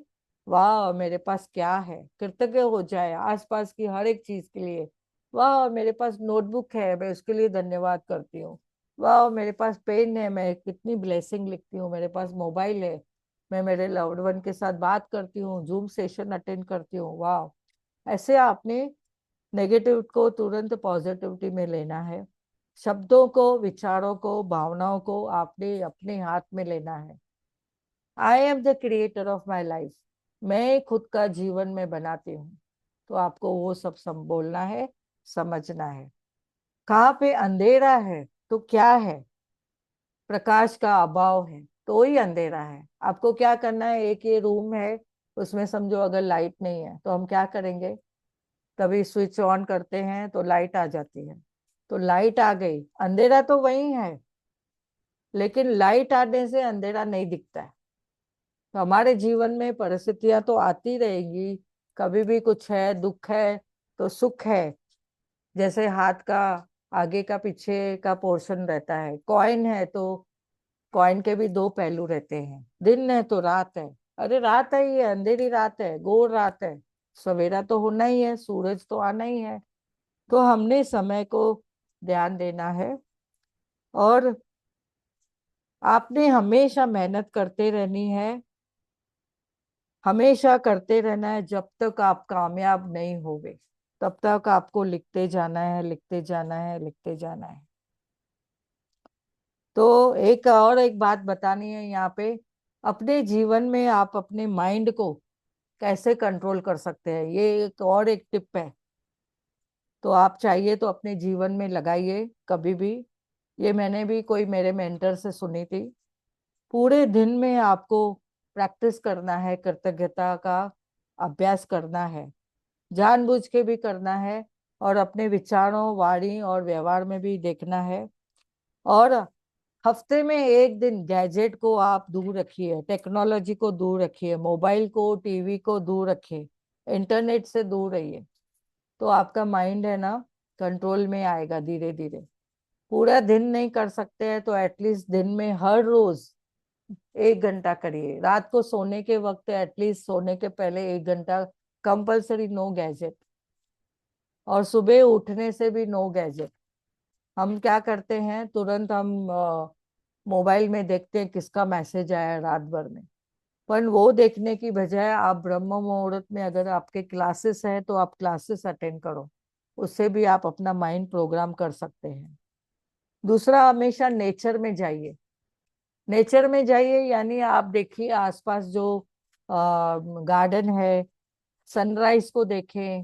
वाह मेरे पास क्या है, कृतज्ञ हो जाए आसपास की हर एक चीज के लिए। वाह मेरे पास नोटबुक है, मैं उसके लिए धन्यवाद करती हूँ। वाह मेरे पास पेन है, मैं कितनी ब्लेसिंग लिखती हूँ, मेरे पास मोबाइल है, मैं मेरे लव्ड वन के साथ बात करती हूँ, जूम सेशन अटेंड करती हूँ। वाह! ऐसे आपने नेगेटिव को तुरंत पॉजिटिविटी में लेना है। शब्दों को, विचारों को, भावनाओं को आपने अपने हाथ में लेना है। I am the creator of my life. मैं खुद का जीवन में बनाती हूँ। तो आपको वो सब बोलना है, समझना है। कहाँ पे अंधेरा है तो क्या है? प्रकाश का अभाव है तो ही अंधेरा है। आपको क्या करना है, एक ये रूम है, उसमें समझो अगर लाइट नहीं है तो हम क्या करेंगे, कभी स्विच ऑन करते हैं तो लाइट आ जाती है। तो लाइट आ गई, अंधेरा तो वही है, लेकिन लाइट आने से अंधेरा नहीं दिखता है। तो हमारे जीवन में परिस्थितियां तो आती रहेगी, कभी भी कुछ है, दुख है तो सुख है। जैसे हाथ का आगे का पीछे का पोर्शन रहता है, कॉइन है तो कॉइन के भी दो पहलू रहते हैं, दिन है तो रात है। अरे रात है, ये अंधेरी रात है, घोर रात है, सवेरा तो होना ही है, सूरज तो आना ही है। तो हमने समय को ध्यान देना है, और आपने हमेशा मेहनत करते रहनी है, हमेशा करते रहना है। जब तक आप कामयाब नहीं होगे तब तक आपको लिखते जाना है, लिखते जाना है, लिखते जाना है। तो एक बात बतानी है यहाँ पे, अपने जीवन में आप अपने माइंड को कैसे कंट्रोल कर सकते हैं, ये एक टिप है। तो आप चाहिए तो अपने जीवन में लगाइए कभी भी। ये मैंने भी कोई मेरे मेंटर से सुनी थी। पूरे दिन में आपको प्रैक्टिस करना है, कृतज्ञता का अभ्यास करना है, जानबूझ के भी करना है, और अपने विचारों, वाणी और व्यवहार में भी देखना है। और हफ्ते में एक दिन गैजेट को आप दूर रखिए, टेक्नोलॉजी को दूर रखिए, मोबाइल को, टीवी को दूर रखिए, इंटरनेट से दूर रहिए। तो आपका माइंड है ना, कंट्रोल में आएगा धीरे धीरे। पूरा दिन नहीं कर सकते हैं तो एटलीस्ट दिन में हर रोज 1 घंटा करिए। रात को सोने के वक्त एटलीस्ट सोने के पहले 1 घंटा कंपलसरी, नो गैजेट। और सुबह उठने से भी नो गैजेट। हम क्या करते हैं, तुरंत हम मोबाइल में देखते हैं किसका मैसेज आया रात भर में। पर वो देखने की बजाय आप ब्रह्म मुहूर्त में, अगर आपके क्लासेस हैं तो आप क्लासेस अटेंड करो, उससे भी आप अपना माइंड प्रोग्राम कर सकते हैं। दूसरा, हमेशा नेचर में जाइए। नेचर में जाइए यानी आप देखिए आसपास जो गार्डन है, सनराइज को देखें,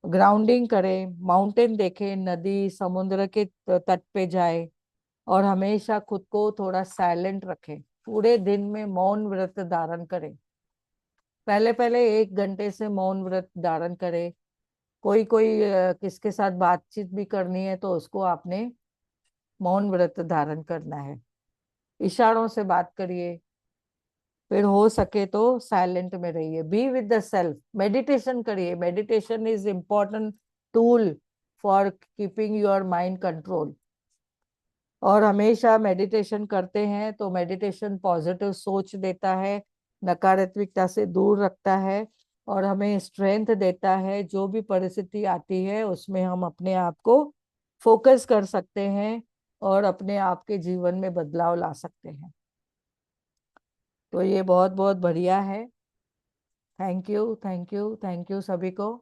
ग्राउंडिंग करें, माउंटेन देखें, नदी समुद्र के तट पे जाए, और हमेशा खुद को थोड़ा साइलेंट रखें। पूरे दिन में मौन व्रत धारण करें। पहले पहले 1 घंटे से मौन व्रत धारण करें। कोई कोई किसके साथ बातचीत भी करनी है तो उसको आपने मौन व्रत धारण करना है। इशारों से बात करिए, फिर हो सके तो साइलेंट में रहिए, be with the self. Meditation करिए, meditation is important tool for keeping your mind control. और हमेशा मेडिटेशन करते हैं तो मेडिटेशन पॉजिटिव सोच देता है, नकारात्मकता से दूर रखता है, और हमें स्ट्रेंथ देता है। जो भी परिस्थिति आती है उसमें हम अपने आप को फोकस कर सकते हैं और अपने आप के जीवन में बदलाव ला सकते हैं। तो ये बहुत बहुत बढ़िया है। Thank you, thank you, thank you सभी को।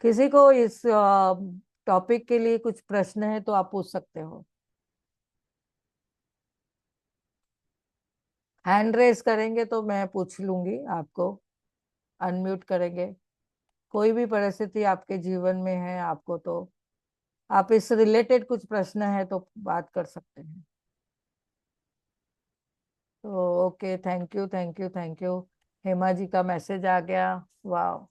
किसी को इस टॉपिक के लिए कुछ प्रश्न है तो आप पूछ सकते हो। हैंड रेस करेंगे तो मैं पूछ लूंगी आपको, अनम्यूट करेंगे। कोई भी परिस्थिति आपके जीवन में है आपको, तो आप इस रिलेटेड कुछ प्रश्न है तो बात कर सकते हैं। तो okay, thank you, thank you, thank you. Hema ji का मैसेज आ गया, वाह!